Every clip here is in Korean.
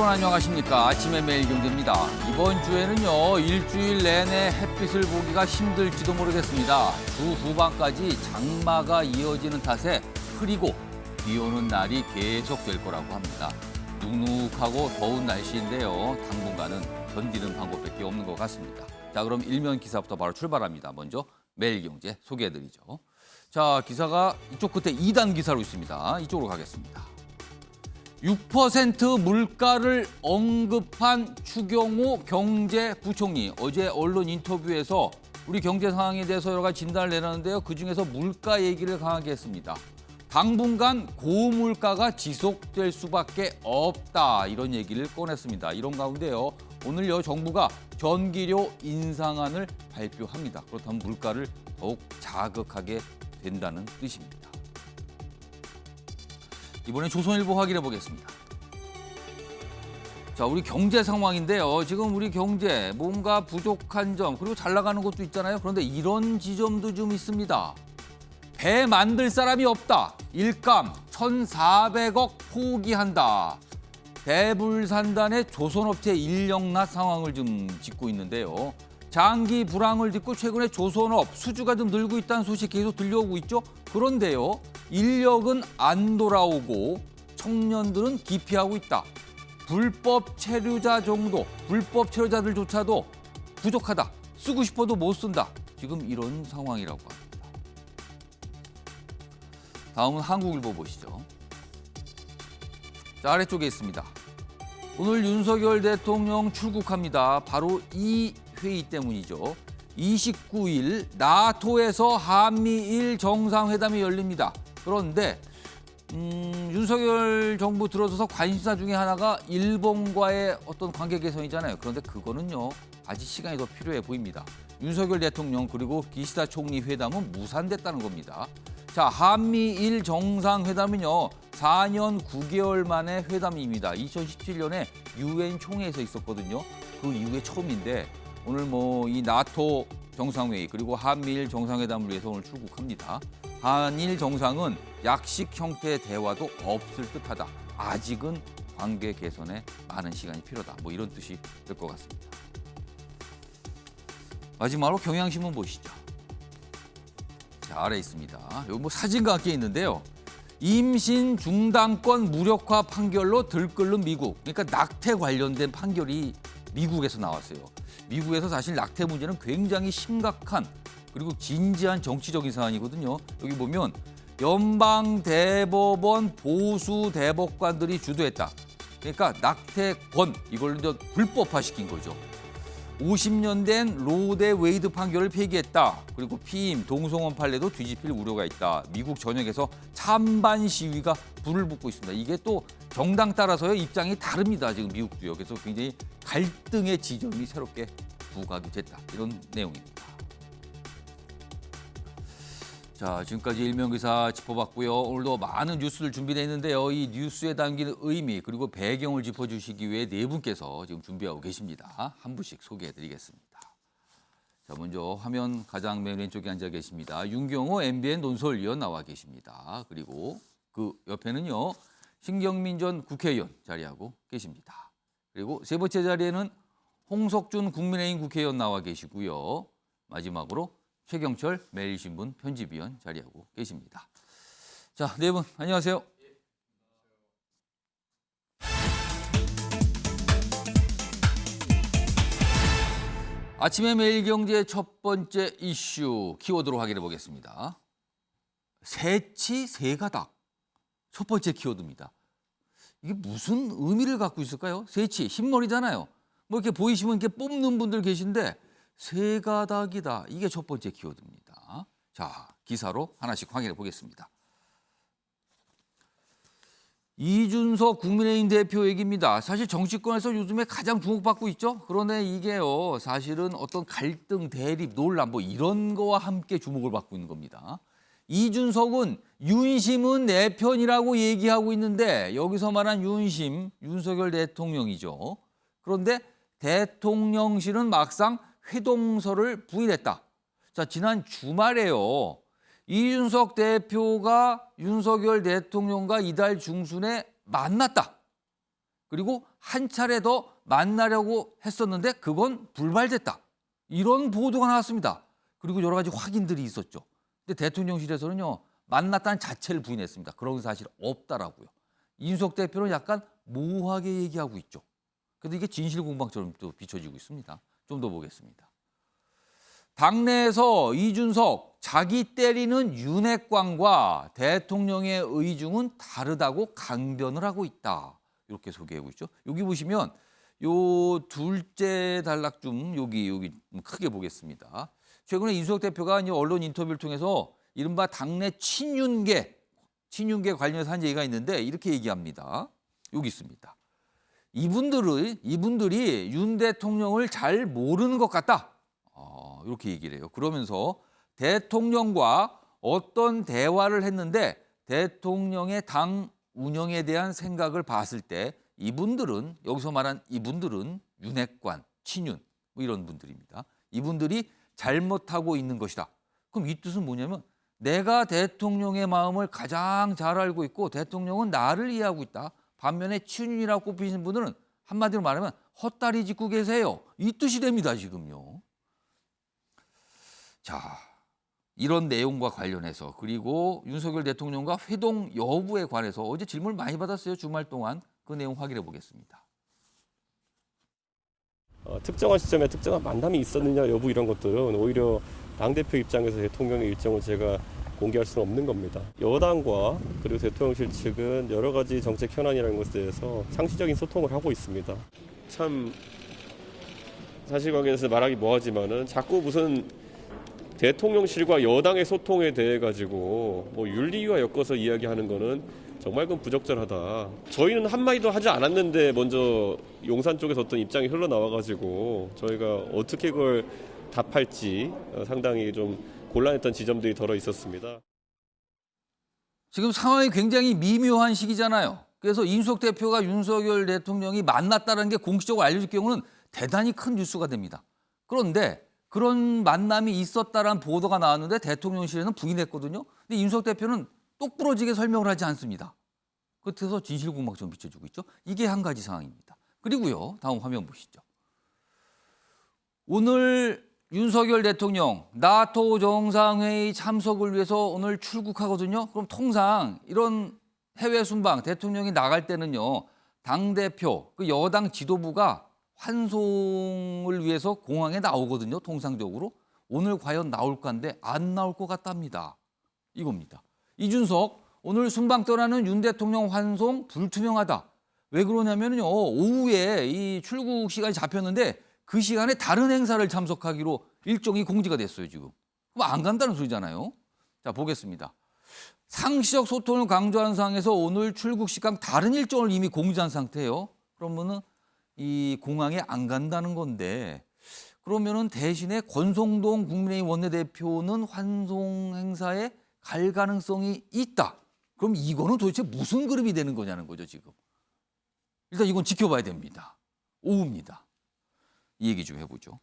안녕하십니까. 아침의 매일경제입니다. 이번 주에는요, 일주일 내내 햇빛을 보기가 힘들지도 모르겠습니다. 주 후반까지 장마가 이어지는 탓에 흐리고 비 오는 날이 계속될 거라고 합니다. 눅눅하고 더운 날씨인데요. 당분간은 견디는 방법밖에 없는 것 같습니다. 자, 그럼 일면 기사부터 바로 출발합니다. 먼저 매일경제 소개해드리죠. 자, 기사가 이쪽 끝에 2단 기사로 있습니다. 이쪽으로 가겠습니다. 6% 물가를 언급한 추경호 경제부총리. 어제 언론 인터뷰에서 우리 경제 상황에 대해서 여러 가지 진단을 내놨는데요. 그중에서 물가 얘기를 강하게 했습니다. 당분간 고물가가 지속될 수밖에 없다. 이런 얘기를 꺼냈습니다. 이런 가운데요. 오늘요 정부가 전기료 인상안을 발표합니다. 그렇다면 물가를 더욱 자극하게 된다는 뜻입니다. 이번에 조선일보 확인해 보겠습니다. 자, 우리 경제 상황인데요. 지금 우리 경제 뭔가 부족한 점 그리고 잘 나가는 것도 있잖아요. 그런데 이런 지점도 좀 있습니다. 배 만들 사람이 없다. 일감 1,400억 포기한다. 대불산단의 조선업체 인력난 상황을 좀 짚고 있는데요. 장기 불황을 딛고 최근에 조선업 수주가 좀 늘고 있다는 소식 계속 들려오고 있죠. 그런데요. 인력은 안 돌아오고 청년들은 기피하고 있다. 불법 체류자들조차도 부족하다. 쓰고 싶어도 못 쓴다. 지금 이런 상황이라고 합니다. 다음은 한국일보 보시죠. 자, 아래쪽에 있습니다. 오늘 윤석열 대통령 출국합니다. 바로 이 회의 때문이죠. 29일 나토에서 한미일 정상회담이 열립니다. 그런데 윤석열 정부 들어서서 관심사 중에 하나가 일본과의 어떤 관계 개선이잖아요. 그런데 그거는요. 아직 시간이 더 필요해 보입니다. 윤석열 대통령 그리고 기시다 총리 회담은 무산됐다는 겁니다. 자, 한미일 정상회담은요. 4년 9개월 만에 회담입니다. 2017년에 유엔 총회에서 있었거든요. 그 이후에 처음인데 오늘 이 나토 정상회의 그리고 한미일 정상회담을 위해서 오늘 출국합니다. 한일 정상은 약식 형태의 대화도 없을 듯하다. 아직은 관계 개선에 많은 시간이 필요하다. 이런 뜻이 될 것 같습니다. 마지막으로 경향신문 보시죠. 자, 아래 있습니다. 여기 사진과 함께 있는데요. 임신 중단권 무력화 판결로 들끓는 미국. 그러니까 낙태 관련된 판결이 미국에서 나왔어요. 미국에서 사실 낙태 문제는 굉장히 심각한 그리고 진지한 정치적인 사안이거든요. 여기 보면 연방대법원 보수 대법관들이 주도했다. 그러니까 낙태권 이걸 불법화시킨 거죠. 50년 된 로데 웨이드 판결을 폐기했다. 그리고 피임, 동성혼 판례도 뒤집힐 우려가 있다. 미국 전역에서 찬반 시위가 불을 붙고 있습니다. 이게 또 정당 따라서요 입장이 다릅니다. 지금 미국도요. 그래서 굉장히 갈등의 지점이 새롭게 부각이 됐다. 이런 내용입니다. 자, 지금까지 일면기사 짚어봤고요. 오늘도 많은 뉴스를 준비되어 있는데요. 이 뉴스에 담긴 의미 그리고 배경을 짚어주시기 위해 네 분께서 지금 준비하고 계십니다. 한 분씩 소개해드리겠습니다. 자, 먼저 화면 가장 맨 왼쪽에 앉아 계십니다. 윤경호 MBN 논설위원 나와 계십니다. 그리고 그 옆에는요. 신경민 전 국회의원 자리하고 계십니다. 그리고 세 번째 자리에는 홍석준 국민의힘 국회의원 나와 계시고요. 마지막으로 최경철 매일신문 편집위원 자리하고 계십니다. 자, 네 분 안녕하세요. 아침의 매일경제 첫 번째 이슈 키워드로 확인해 보겠습니다. 새치 새가닥 첫 번째 키워드입니다. 이게 무슨 의미를 갖고 있을까요? 새치 흰머리잖아요. 이렇게 보이시면 이렇게 뽑는 분들 계신데 새가닥이다. 이게 첫 번째 키워드입니다. 자, 기사로 하나씩 확인해 보겠습니다. 이준석 국민의힘 대표 얘기입니다. 사실 정치권에서 요즘에 가장 주목받고 있죠. 그런데 이게요, 사실은 어떤 갈등, 대립, 논란 이런 거와 함께 주목을 받고 있는 겁니다. 이준석은 윤심은 내 편이라고 얘기하고 있는데 여기서 말한 윤심, 윤석열 대통령이죠. 그런데 대통령실은 막상 회동서를 부인했다. 자, 지난 주말에요. 이준석 대표가 윤석열 대통령과 이달 중순에 만났다. 그리고 한 차례 더 만나려고 했었는데 그건 불발됐다. 이런 보도가 나왔습니다. 그리고 여러 가지 확인들이 있었죠. 근데 대통령실에서는요, 만났다는 자체를 부인했습니다. 그런 사실 없다라고요. 이준석 대표는 약간 모호하게 얘기하고 있죠. 그래도 이게 진실 공방처럼 또 비춰지고 있습니다. 좀 더 보겠습니다. 당내에서 이준석 자기 때리는 윤핵관과 대통령의 의중은 다르다고 강변을 하고 있다. 이렇게 소개하고 있죠. 여기 보시면 요 둘째 단락좀 여기 크게 보겠습니다. 최근에 이준석 대표가 이제 언론 인터뷰를 통해서 이른바 당내 친윤계 관련해서 한 얘기가 있는데 이렇게 얘기합니다. 여기 있습니다. 이분들이 윤 대통령을 잘 모르는 것 같다. 이렇게 얘기를 해요. 그러면서 대통령과 어떤 대화를 했는데 대통령의 당 운영에 대한 생각을 봤을 때 여기서 말한 이분들은 윤핵관, 친윤 뭐 이런 분들입니다. 이분들이 잘못하고 있는 것이다. 그럼 이 뜻은 뭐냐면 내가 대통령의 마음을 가장 잘 알고 있고 대통령은 나를 이해하고 있다. 반면에 친윤이라고 꼽히시는 분들은 한마디로 말하면 헛다리 짚고 계세요. 이 뜻이 됩니다, 지금요. 자, 이런 내용과 관련해서 그리고 윤석열 대통령과 회동 여부에 관해서 어제 질문을 많이 받았어요. 주말 동안 그 내용 확인해 보겠습니다. 특정한 시점에 특정한 만남이 있었느냐 여부 이런 것들은 오히려 당대표 입장에서 대통령의 일정을 제가 공개할 수는 없는 겁니다. 여당과 그리고 대통령실 측은 여러 가지 정책 현안이라는 것에 대해서 상시적인 소통을 하고 있습니다. 참 사실관계에서 말하기 뭐하지만은 자꾸 무슨 대통령실과 여당의 소통에 대해 가지고 뭐 윤리와 엮어서 이야기하는 거는 정말 그건 부적절하다. 저희는 한마디도 하지 않았는데 먼저 용산 쪽에서 어떤 입장이 흘러나와 가지고 저희가 어떻게 그걸 답할지 상당히 좀 곤란했던 지점들이 덜어 있었습니다. 지금 상황이 굉장히 미묘한 시기잖아요. 그래서 이준석 대표가 윤석열 대통령이 만났다는 게 공식적으로 알려질 경우는 대단히 큰 뉴스가 됩니다. 그런데 그런 만남이 있었다라는 보도가 나왔는데 대통령실에는 부인했거든요. 근데 이준석 대표는 똑부러지게 설명을 하지 않습니다. 그래서 진실공방처럼 비춰지고 있죠. 이게 한 가지 상황입니다. 그리고요, 다음 화면 보시죠. 오늘 윤석열 대통령 나토 정상회의 참석을 위해서 오늘 출국하거든요. 그럼 통상 이런 해외 순방 대통령이 나갈 때는요, 당대표, 그 여당 지도부가 환송을 위해서 공항에 나오거든요. 통상적으로. 오늘 과연 나올 건데 안 나올 것 같답니다. 이겁니다. 이준석 오늘 순방 떠나는 윤 대통령 환송 불투명하다. 왜 그러냐면요. 오후에 이 출국 시간이 잡혔는데 그 시간에 다른 행사를 참석하기로 일정이 공지가 됐어요, 지금. 그럼 안 간다는 소리잖아요. 자, 보겠습니다. 상시적 소통을 강조하는 상황에서 오늘 출국 시간 다른 일정을 이미 공지한 상태예요. 그러면은 이 공항에 안 간다는 건데 그러면은 대신에 권성동 국민의힘 원내대표는 환송 행사에 갈 가능성이 있다. 그럼 이거는 도대체 무슨 그림이 되는 거냐는 거죠, 지금. 일단 이건 지켜봐야 됩니다. 오후입니다. 이 얘기 좀 해보죠.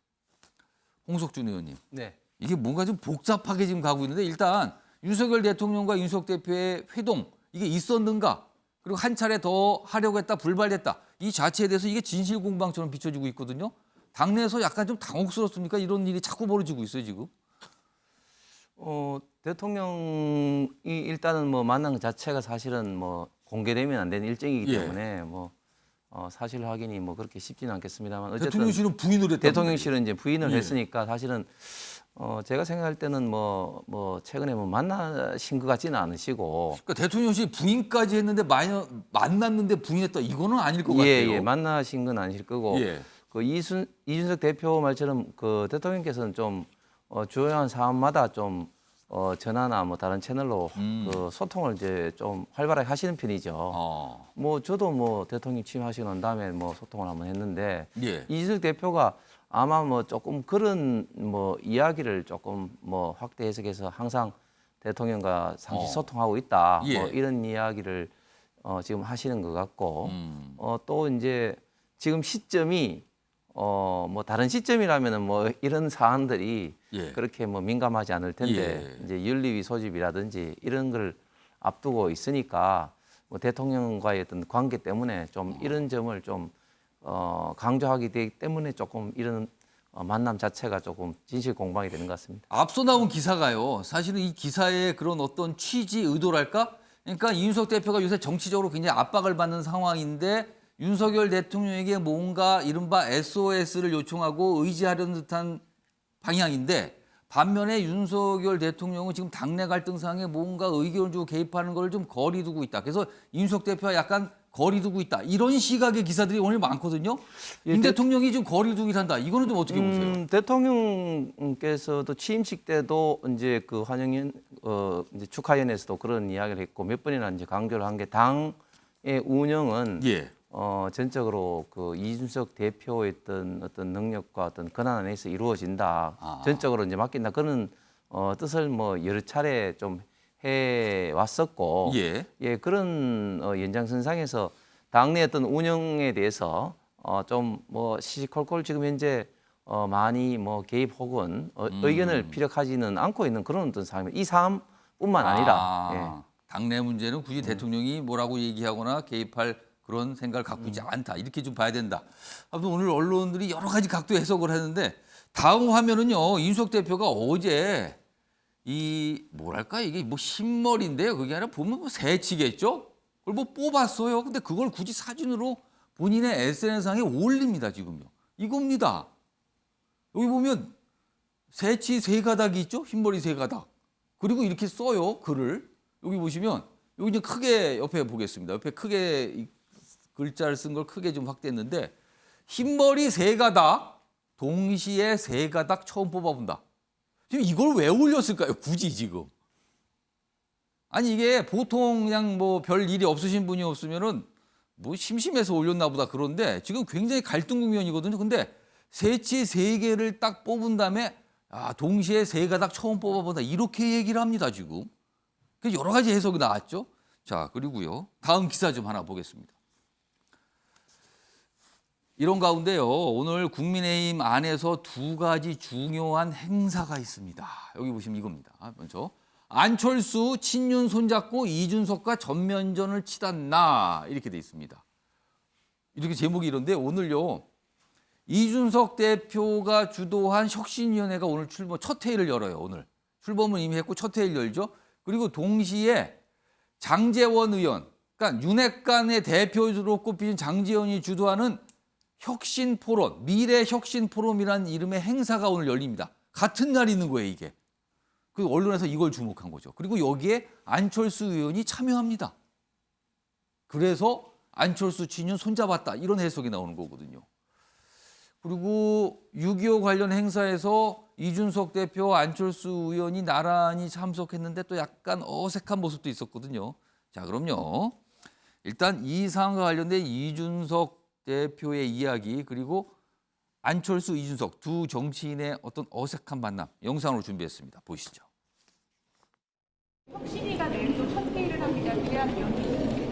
홍석준 의원님. 네. 이게 뭔가 좀 복잡하게 지금 가고 있는데 일단 윤석열 대통령과 윤석 대표의 회동 이게 있었는가? 그리고 한 차례 더 하려고 했다 불발됐다. 이 자체에 대해서 이게 진실공방처럼 비춰지고 있거든요. 당내에서 약간 좀 당혹스럽습니까? 이런 일이 자꾸 벌어지고 있어요, 지금. 대통령이 일단은 뭐 만난 것 자체가 사실은 뭐 공개되면 안 되는 일정이기 때문에 뭐 사실 확인이 뭐 그렇게 쉽지는 않겠습니다만 어쨌든 대통령실은 부인을 했다. 대통령실은 이제 부인을 했으니까 사실은 제가 생각할 때는 뭐 최근에 뭐 만나신 것 같지는 않으시고 그러니까 대통령실이 부인까지 했는데 만났는데 부인했다. 이거는 아닐 것 같아요. 예, 만나신 건 아니실 거고 그 이준석 대표 말처럼 그 대통령께서는 좀 주요한 사안마다 좀 전화나 뭐 다른 채널로 그 소통을 이제 좀 활발하게 하시는 편이죠. 뭐 저도 뭐 대통령 취임하시고 난 다음에 뭐 소통을 한번 했는데 이준석 대표가 아마 뭐 조금 그런 뭐 이야기를 조금 뭐 확대 해석해서 항상 대통령과 상시 소통하고 있다. 뭐 이런 이야기를 지금 하시는 것 같고 또 이제 지금 시점이 뭐 다른 시점이라면은 뭐 이런 사안들이 그렇게 뭐 민감하지 않을 텐데 이제 윤리위 소집이라든지 이런 걸 앞두고 있으니까 뭐 대통령과의 어떤 관계 때문에 좀 이런 점을 좀 강조하게 되기 때문에 조금 이런 만남 자체가 조금 진실 공방이 되는 것 같습니다. 앞서 나온 기사가요. 사실은 이 기사의 그런 어떤 취지 의도랄까? 그러니까 이준석 대표가 요새 정치적으로 굉장히 압박을 받는 상황인데 윤석열 대통령에게 뭔가 이른바 SOS를 요청하고 의지하려는 듯한 방향인데 반면에 윤석열 대통령은 지금 당내 갈등 상황에 뭔가 의견을 주고 개입하는 걸 좀 거리 두고 있다. 그래서 이준석 대표와 약간 거리 두고 있다. 이런 시각의 기사들이 오늘 많거든요. 윤 대통령이 좀 거리 두기를 한다. 이거는 좀 어떻게 보세요? 대통령께서도 취임식 때도 이제 그 환영연 이제 축하연에서도 그런 이야기를 했고 몇 번이나 이제 강조를 한 게 당의 운영은 예. 전적으로 그 이준석 대표의 어떤 능력과 어떤 권한 안에서 이루어진다. 전적으로 이제 맡긴다. 그런 뜻을 뭐 여러 차례 좀 해 왔었고, 예, 그런 연장선상에서 당내 어떤 운영에 대해서 좀 뭐 시시콜콜 지금 현재 많이 뭐 개입 혹은 의견을 피력하지는 않고 있는 그런 어떤 상황입니다. 이 사안뿐만 아니라. 예. 당내 문제는 굳이 대통령이 뭐라고 얘기하거나 개입할 그런 생각을 갖고 있지 않다. 이렇게 좀 봐야 된다. 아무튼 오늘 언론들이 여러 가지 각도 해석을 했는데 다음 화면은요. 이준석 대표가 어제 이 뭐랄까 이게 뭐 흰머리인데요. 그게 아니라 보면 뭐 새치겠죠. 그걸 뭐 뽑았어요. 근데 그걸 굳이 사진으로 본인의 SNS상에 올립니다. 지금요. 이겁니다. 여기 보면 새치 세 가닥이 있죠. 흰머리 세 가닥. 그리고 이렇게 써요. 글을. 여기 보시면 여기 이제 크게 옆에 보겠습니다. 옆에 크게 이 글자를 쓴 걸 크게 좀 확대했는데 흰머리 세 가닥 동시에 세 가닥 처음 뽑아본다. 지금 이걸 왜 올렸을까요? 굳이 지금. 아니 이게 보통 그냥 뭐 별 일이 없으신 분이 없으면은 뭐 심심해서 올렸나 보다 그런데 지금 굉장히 갈등 국면이거든요. 근데 새치 세 개를 딱 뽑은 다음에 동시에 세 가닥 처음 뽑아본다. 이렇게 얘기를 합니다, 지금. 그래서 여러 가지 해석이 나왔죠. 자, 그리고요. 다음 기사 좀 하나 보겠습니다. 이런 가운데요. 오늘 국민의힘 안에서 두 가지 중요한 행사가 있습니다. 여기 보시면 이겁니다. 먼저 안철수 친윤 손잡고 이준석과 전면전을 치닫나 이렇게 돼 있습니다. 이렇게 제목이 이런데 오늘요. 이준석 대표가 주도한 혁신위원회가 오늘 첫 회의를 열어요. 오늘. 출범은 이미 했고 첫 회의를 열죠. 그리고 동시에 장제원 의원, 그러니까 윤핵관의 대표로 꼽히는 장제원이 주도하는 혁신포럼, 미래혁신포럼이라는 이름의 행사가 오늘 열립니다. 같은 날 있는 거예요, 이게. 그 언론에서 이걸 주목한 거죠. 그리고 여기에 안철수 의원이 참여합니다. 그래서 안철수 친윤 손잡았다. 이런 해석이 나오는 거거든요. 그리고 6.25 관련 행사에서 이준석 대표, 안철수 의원이 나란히 참석했는데 또 약간 어색한 모습도 있었거든요. 자, 그럼요. 일단 이 사안과 관련된 이준석 대표의 이야기 그리고 안철수, 이준석 두 정치인의 어떤 어색한 만남 영상으로 준비했습니다. 보시죠. 혁신위가 내일 또 첫 회의를 합니다. 기대하는 연기 있으세요?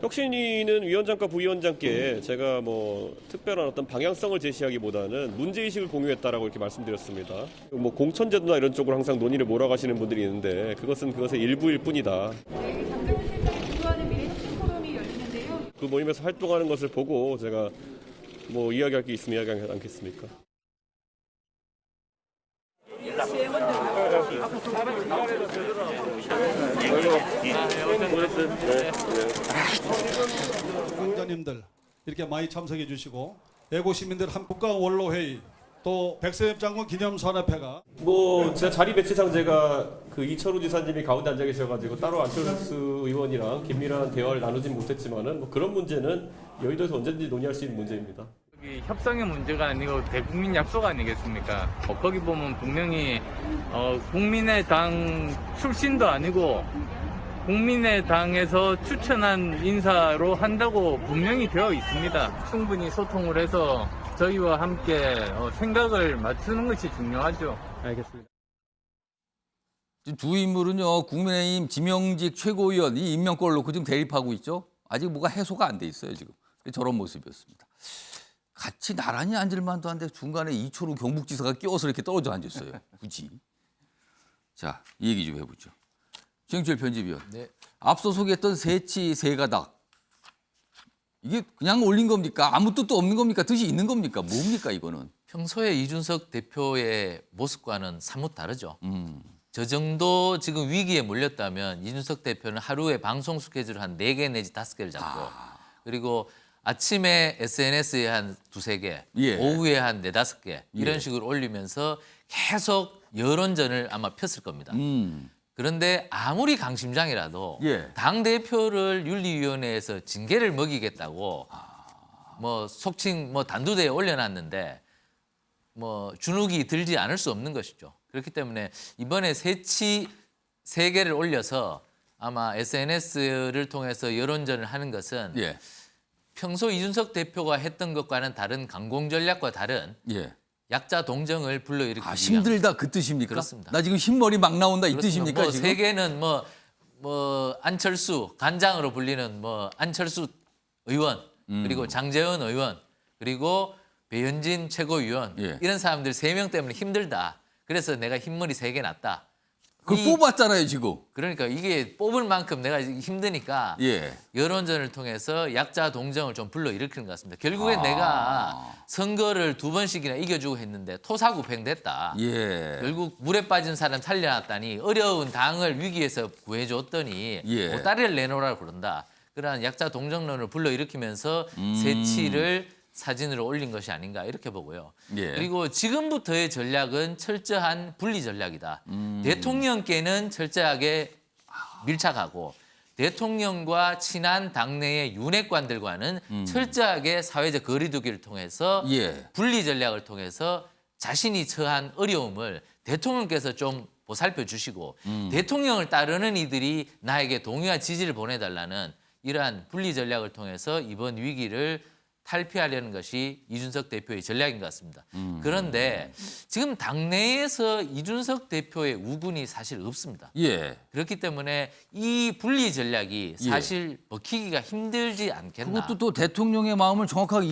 혁신위는 위원장과 부위원장께 제가 뭐 특별한 어떤 방향성을 제시하기보다는 문제의식을 공유했다라고 이렇게 말씀드렸습니다. 뭐 공천제도나 이런 쪽으로 항상 논의를 몰아가시는 분들이 있는데 그것의 일부일 뿐이다. 네, 장정훈 실장이 주도하는 미래혁신포럼이 열리는데요. 그 모임에서 활동하는 것을 보고 제가 뭐 이야기할 게 있으면 이야기하지 않겠습니까? 공자님들 이렇게 많이 참석해 주시고 애고 시민들 한국과 원로 회의 또 백세엽 장군 기념산업회가 뭐 제가 자리 배치상 제가 그 이철우 지사님이 가운데 앉아 계셔가지고 따로 안철수 의원이랑 긴밀한 대화를 나누진 못했지만은 뭐 그런 문제는 여의도에서 언제든지 논의할 수 있는 문제입니다. 협상의 문제가 아니고 대국민 약속 아니겠습니까? 거기 보면 분명히 국민의당 출신도 아니고 국민의당에서 추천한 인사로 한다고 분명히 되어 있습니다. 충분히 소통을 해서 저희와 함께 생각을 맞추는 것이 중요하죠. 알겠습니다. 지금 두 인물은요. 국민의힘 지명직 최고위원 이 임명권을 놓고 지금 대립하고 있죠. 아직 뭐가 해소가 안 돼 있어요. 지금. 저런 모습이었습니다. 같이 나란히 앉을 만도 한데 중간에 이철우 경북지사가 끼어서 이렇게 떨어져 앉았어요. 굳이. 자, 이 얘기 좀 해보죠. 최영철 편집위원. 네. 앞서 소개했던 새치 새가닥. 이게 그냥 올린 겁니까? 아무 뜻도 없는 겁니까? 뜻이 있는 겁니까? 뭡니까 이거는? 평소에 이준석 대표의 모습과는 사뭇 다르죠. 저 정도 지금 위기에 몰렸다면 이준석 대표는 하루에 방송 스케줄을 한 4개 내지 5개를 잡고 그리고 아침에 SNS에 한 2-3개, 예. 오후에 한 4-5개 이런 예. 식으로 올리면서 계속 여론전을 아마 폈을 겁니다. 그런데 아무리 강심장이라도 예. 당대표를 윤리위원회에서 징계를 먹이겠다고 뭐 속칭 뭐 단두대에 올려놨는데 뭐 주눅이 들지 않을 수 없는 것이죠. 그렇기 때문에 이번에 새치 3개를 올려서 아마 SNS를 통해서 여론전을 하는 것은 예. 평소 이준석 대표가 했던 것과는 다른 강공 전략과 다른 예. 약자 동정을 불러일으키기 위한 힘들다 그 뜻입니까? 그렇습니다. 나 지금 흰머리 막 나온다 이 그렇습니다. 뜻입니까? 뭐 지금? 3개는 뭐 안철수 간장으로 불리는 뭐 안철수 의원 그리고 장재원 의원 그리고 배현진 최고위원 예. 이런 사람들 3명 때문에 힘들다. 그래서 내가 흰머리 3개 났다. 그걸 뽑았잖아요 지금. 그러니까 이게 뽑을 만큼 내가 힘드니까 예. 여론전을 통해서 약자 동정을 좀 불러일으키는 것 같습니다. 결국엔 내가 선거를 2번씩이나 이겨주고 했는데 토사구팽됐다. 예. 결국 물에 빠진 사람 살려놨다니 어려운 당을 위기에서 구해줬더니 예. 보따리를 내놓으라고 그런다. 그러한 약자 동정론을 불러일으키면서 새치를 사진으로 올린 것이 아닌가 이렇게 보고요. 예. 그리고 지금부터의 전략은 철저한 분리 전략이다. 대통령께는 철저하게 밀착하고 대통령과 친한 당내의 윤핵관들과는 철저하게 사회적 거리두기를 통해서 예. 분리 전략을 통해서 자신이 처한 어려움을 대통령께서 좀 보살펴 주시고 대통령을 따르는 이들이 나에게 동의와 지지를 보내달라는 이러한 분리 전략을 통해서 이번 위기를 탈피하려는 것이 이준석 대표의 전략인 것 같습니다. 그런데 지금 당내에서 이준석 대표의 우군이 사실 없습니다. 예. 그렇기 때문에 이 분리 전략이 사실 먹히기가 힘들지 않겠나. 그것도 또 대통령의 마음을 정확하게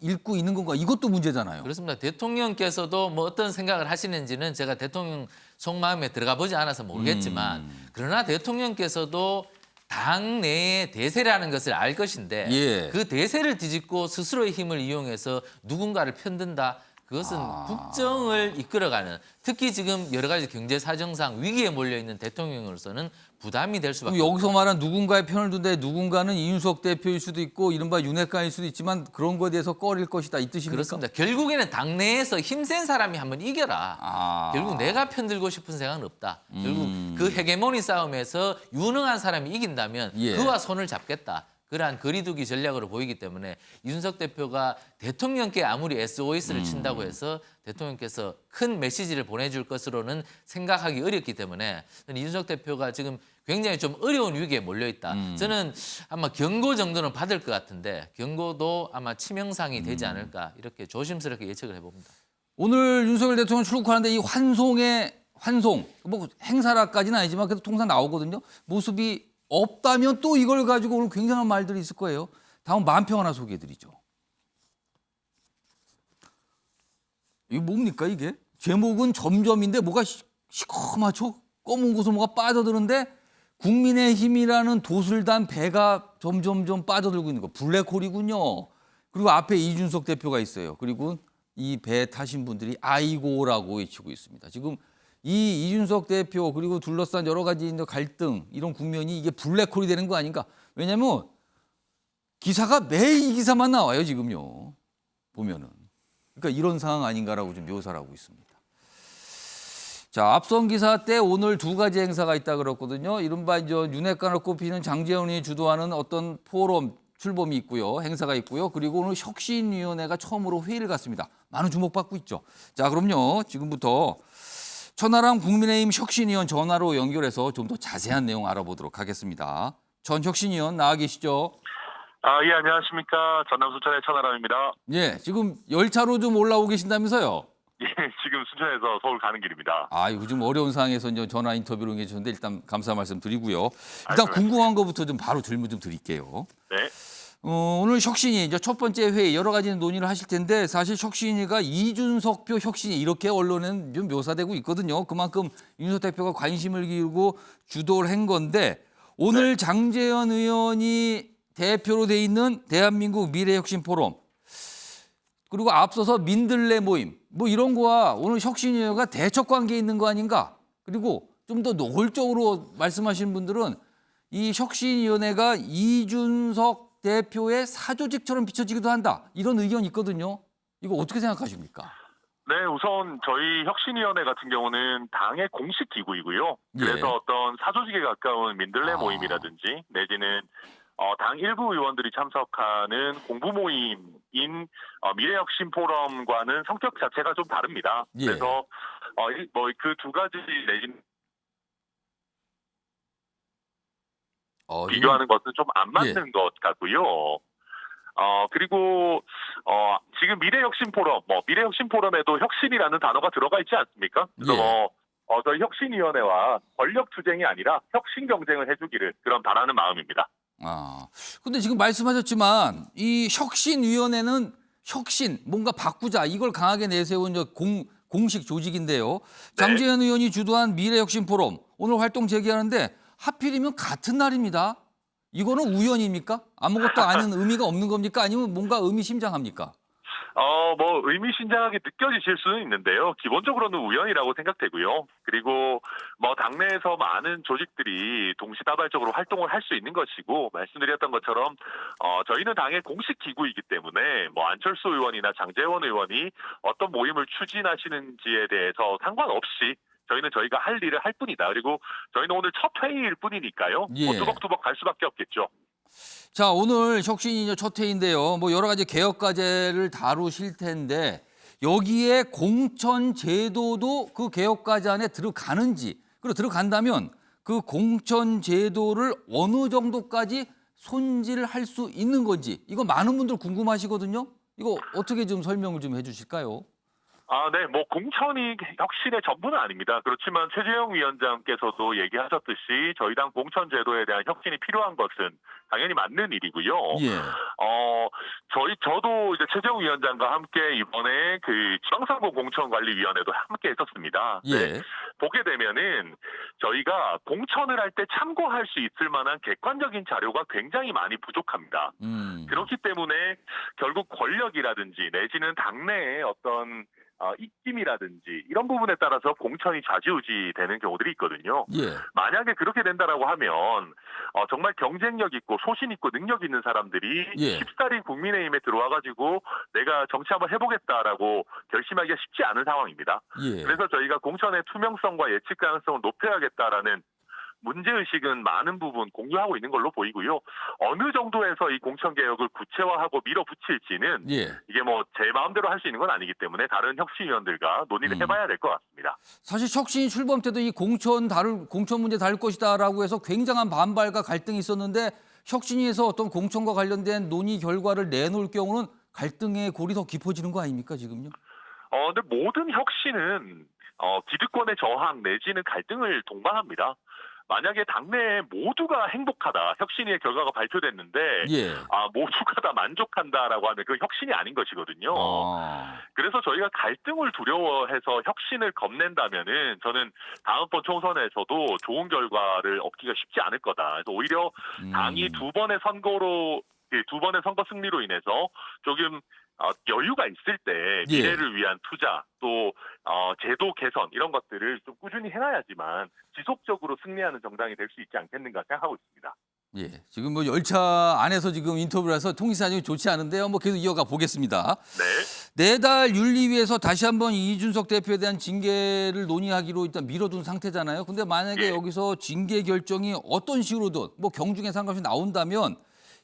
읽고 있는 건가? 이것도 문제잖아요. 그렇습니다. 대통령께서도 뭐 어떤 생각을 하시는지는 제가 대통령 속마음에 들어가 보지 않아서 모르겠지만 그러나 대통령께서도 당 내의 대세라는 것을 알 것인데 예. 그 대세를 뒤집고 스스로의 힘을 이용해서 누군가를 편든다. 그것은 국정을 이끌어가는 특히 지금 여러 가지 경제 사정상 위기에 몰려 있는 대통령으로서는 부담이 될 수밖에 그럼 여기서 말한 누군가의 편을 둔데 누군가는 이준석 대표일 수도 있고 이른바 윤핵관일 수도 있지만 그런 거에 대해서 꺼릴 것이다 이 뜻입니까? 그렇습니다. 결국에는 당내에서 힘센 사람이 한번 이겨라. 결국 내가 편들고 싶은 생각은 없다. 결국 그 헤게모니 싸움에서 유능한 사람이 이긴다면 예. 그와 손을 잡겠다. 그러한 거리두기 전략으로 보이기 때문에 이준석 대표가 대통령께 아무리 SOS를 친다고 해서 대통령께서 큰 메시지를 보내줄 것으로는 생각하기 어렵기 때문에 저는 이준석 대표가 지금 굉장히 좀 어려운 위기에 몰려있다. 저는 아마 경고 정도는 받을 것 같은데 경고도 아마 치명상이 되지 않을까 이렇게 조심스럽게 예측을 해봅니다. 오늘 윤석열 대통령 출국하는데 이 환송 뭐 행사라까지는 아니지만 그래도 통상 나오거든요. 모습이 없다면 또 이걸 가지고 오늘 굉장한 말들이 있을 거예요. 다음 만평 하나 소개해드리죠. 이게 뭡니까 이게? 제목은 점점인데 뭐가 시커멓죠? 검은 곳으로 뭐가 빠져드는데 국민의힘이라는 도술단 배가 점점점 빠져들고 있는 거. 블랙홀이군요. 그리고 앞에 이준석 대표가 있어요. 그리고 이 배 타신 분들이 아이고라고 외치고 있습니다. 지금 이 이준석 대표 그리고 둘러싼 여러 가지 갈등 이런 국면이 이게 블랙홀이 되는 거 아닌가? 왜냐하면 기사가 매일 이 기사만 나와요 지금요. 보면은. 그러니까 이런 상황 아닌가라고 좀 묘사를 하고 있습니다. 자, 앞선 기사 때 오늘 2가지 행사가 있다 그랬거든요. 이른바 이제 윤핵관으로 꼽히는 장제원이 주도하는 어떤 포럼 출범이 있고요. 행사가 있고요. 그리고 오늘 혁신위원회가 처음으로 회의를 갖습니다. 많은 주목받고 있죠. 자, 그럼요. 지금부터 천하람 국민의힘 혁신위원 전화로 연결해서 좀 더 자세한 내용 알아보도록 하겠습니다. 전 혁신위원 나와 계시죠? 예, 안녕하십니까. 전남 순천의 천하람입니다. 예, 지금 열차로 좀 올라오고 계신다면서요? 예, 지금 순천에서 서울 가는 길입니다. 요즘 어려운 상황에서 이제 전화 인터뷰를 해주셨는데 일단 감사 말씀 드리고요. 일단 궁금한 것부터 좀 바로 질문 좀 드릴게요. 네. 오늘 혁신위 이제 첫 번째 회의 여러 가지 논의를 하실 텐데 사실 혁신위가 이준석표 혁신위 이렇게 언론에는 좀 묘사되고 있거든요. 그만큼 이준석 대표가 관심을 기울이고 주도를 한 건데 오늘 장제원 의원이 대표로 돼 있는 대한민국 미래혁신 포럼 그리고 앞서서 민들레 모임 뭐 이런 거와 오늘 혁신위가 대척 관계에 있는 거 아닌가? 그리고 좀 더 노골적으로 말씀하시는 분들은 이 혁신위원회가 이준석 대표의 사조직처럼 비춰지기도 한다. 이런 의견이 있거든요. 이거 어떻게 생각하십니까? 네, 우선 저희 혁신위원회 같은 경우는 당의 공식 기구이고요. 그래서 예. 어떤 사조직에 가까운 민들레 모임이라든지 내지는 당 일부 의원들이 참석하는 공부 모임인 미래혁신 포럼과는 성격 자체가 좀 다릅니다. 예. 그래서 뭐 그 두 가지 내지는 비교하는 것은 좀 안 맞는 것 같고요. 그리고 지금 미래혁신 포럼, 미래혁신 포럼에도 혁신이라는 단어가 들어가 있지 않습니까? 그래서 저희 혁신위원회와 권력 투쟁이 아니라 혁신 경쟁을 해주기를 그런 바라는 마음입니다. 근데 지금 말씀하셨지만 이 혁신위원회는 혁신, 뭔가 바꾸자 이걸 강하게 내세운 공식 조직인데요. 장제원 의원이 주도한 미래혁신 포럼 오늘 활동 재개하는데 하필이면 같은 날입니다. 이거는 우연입니까? 아무것도 아닌 의미가 없는 겁니까? 아니면 뭔가 의미심장합니까? 뭐 의미심장하게 느껴지실 수는 있는데요. 기본적으로는 우연이라고 생각되고요. 그리고 뭐 당내에서 많은 조직들이 동시다발적으로 활동을 할 수 있는 것이고 말씀드렸던 것처럼 저희는 당의 공식 기구이기 때문에 뭐 안철수 의원이나 장제원 의원이 어떤 모임을 추진하시는지에 대해서 상관없이 저희는 저희가 할 일을 할 뿐이다. 그리고 저희는 오늘 첫 회의일 뿐이니까요. 뭐 뚜벅뚜벅 갈 수밖에 없겠죠. 자, 오늘 혁신이 첫 회의인데요. 뭐 여러 가지 개혁 과제를 다루실 텐데 여기에 공천 제도도 그 개혁 과제 안에 들어가는지 그리고 들어간다면 그 공천 제도를 어느 정도까지 손질할 수 있는 건지 이거 많은 분들 궁금하시거든요. 이거 어떻게 좀 설명을 좀 해주실까요? 네, 뭐 공천이 혁신의 전부는 아닙니다. 그렇지만 최재형 위원장께서도 얘기하셨듯이 저희 당 공천 제도에 대한 혁신이 필요한 것은 당연히 맞는 일이고요. 저도 이제 최재형 위원장과 함께 이번에 그 지방선거 공천관리위원회도 함께 했었습니다. 네, 보게 되면은 저희가 공천을 할 때 참고할 수 있을 만한 객관적인 자료가 굉장히 많이 부족합니다. 그렇기 때문에 결국 권력이라든지 내지는 당내의 어떤 입김이라든지 이런 부분에 따라서 공천이 좌지우지 되는 경우들이 있거든요. 만약에 그렇게 된다라고 하면 정말 경쟁력 있고 소신 있고 능력 있는 사람들이 쉽사리 국민의힘에 들어와가지고 내가 정치 한번 해보겠다라고 결심하기가 쉽지 않은 상황입니다. 그래서 저희가 공천의 투명성과 예측 가능성을 높여야겠다라는 문제의식은 많은 부분 공유하고 있는 걸로 보이고요. 어느 정도에서 이 공천개혁을 구체화하고 밀어붙일지는 이게 뭐 제 마음대로 할 수 있는 건 아니기 때문에 다른 혁신위원들과 논의를 해봐야 될 것 같습니다. 사실 혁신이 출범 때도 이 공천 문제 다룰 것이다라고 해서 굉장한 반발과 갈등이 있었는데 혁신위에서 어떤 공천과 관련된 논의 결과를 내놓을 경우는 갈등의 골이 더 깊어지는 거 아닙니까 지금요? 근데 모든 혁신은 기득권의 저항 내지는 갈등을 동반합니다. 만약에 당내에 모두가 행복하다, 혁신위의 결과가 발표됐는데 모두가 다 만족한다라고 하면 그 혁신이 아닌 것이거든요. 그래서 저희가 갈등을 두려워해서 혁신을 겁낸다면은 저는 다음번 총선에서도 좋은 결과를 얻기가 쉽지 않을 거다. 그래서 오히려 당이 두 번의 선거 승리로 인해서 조금 여유가 있을 때 미래를 위한 투자 또 제도 개선 이런 것들을 좀 꾸준히 해놔야지만 지속적으로 승리하는 정당이 될 수 있지 않겠는가 생각하고 있습니다. 지금 뭐 열차 안에서 지금 인터뷰를 해서 통신사정이 좋지 않은데요. 뭐 계속 이어가 보겠습니다. 내달 윤리위에서 다시 한번 이준석 대표에 대한 징계를 논의하기로 일단 미뤄둔 상태잖아요. 근데 만약에 여기서 징계 결정이 어떤 식으로든 뭐 경중에 상관없이 나온다면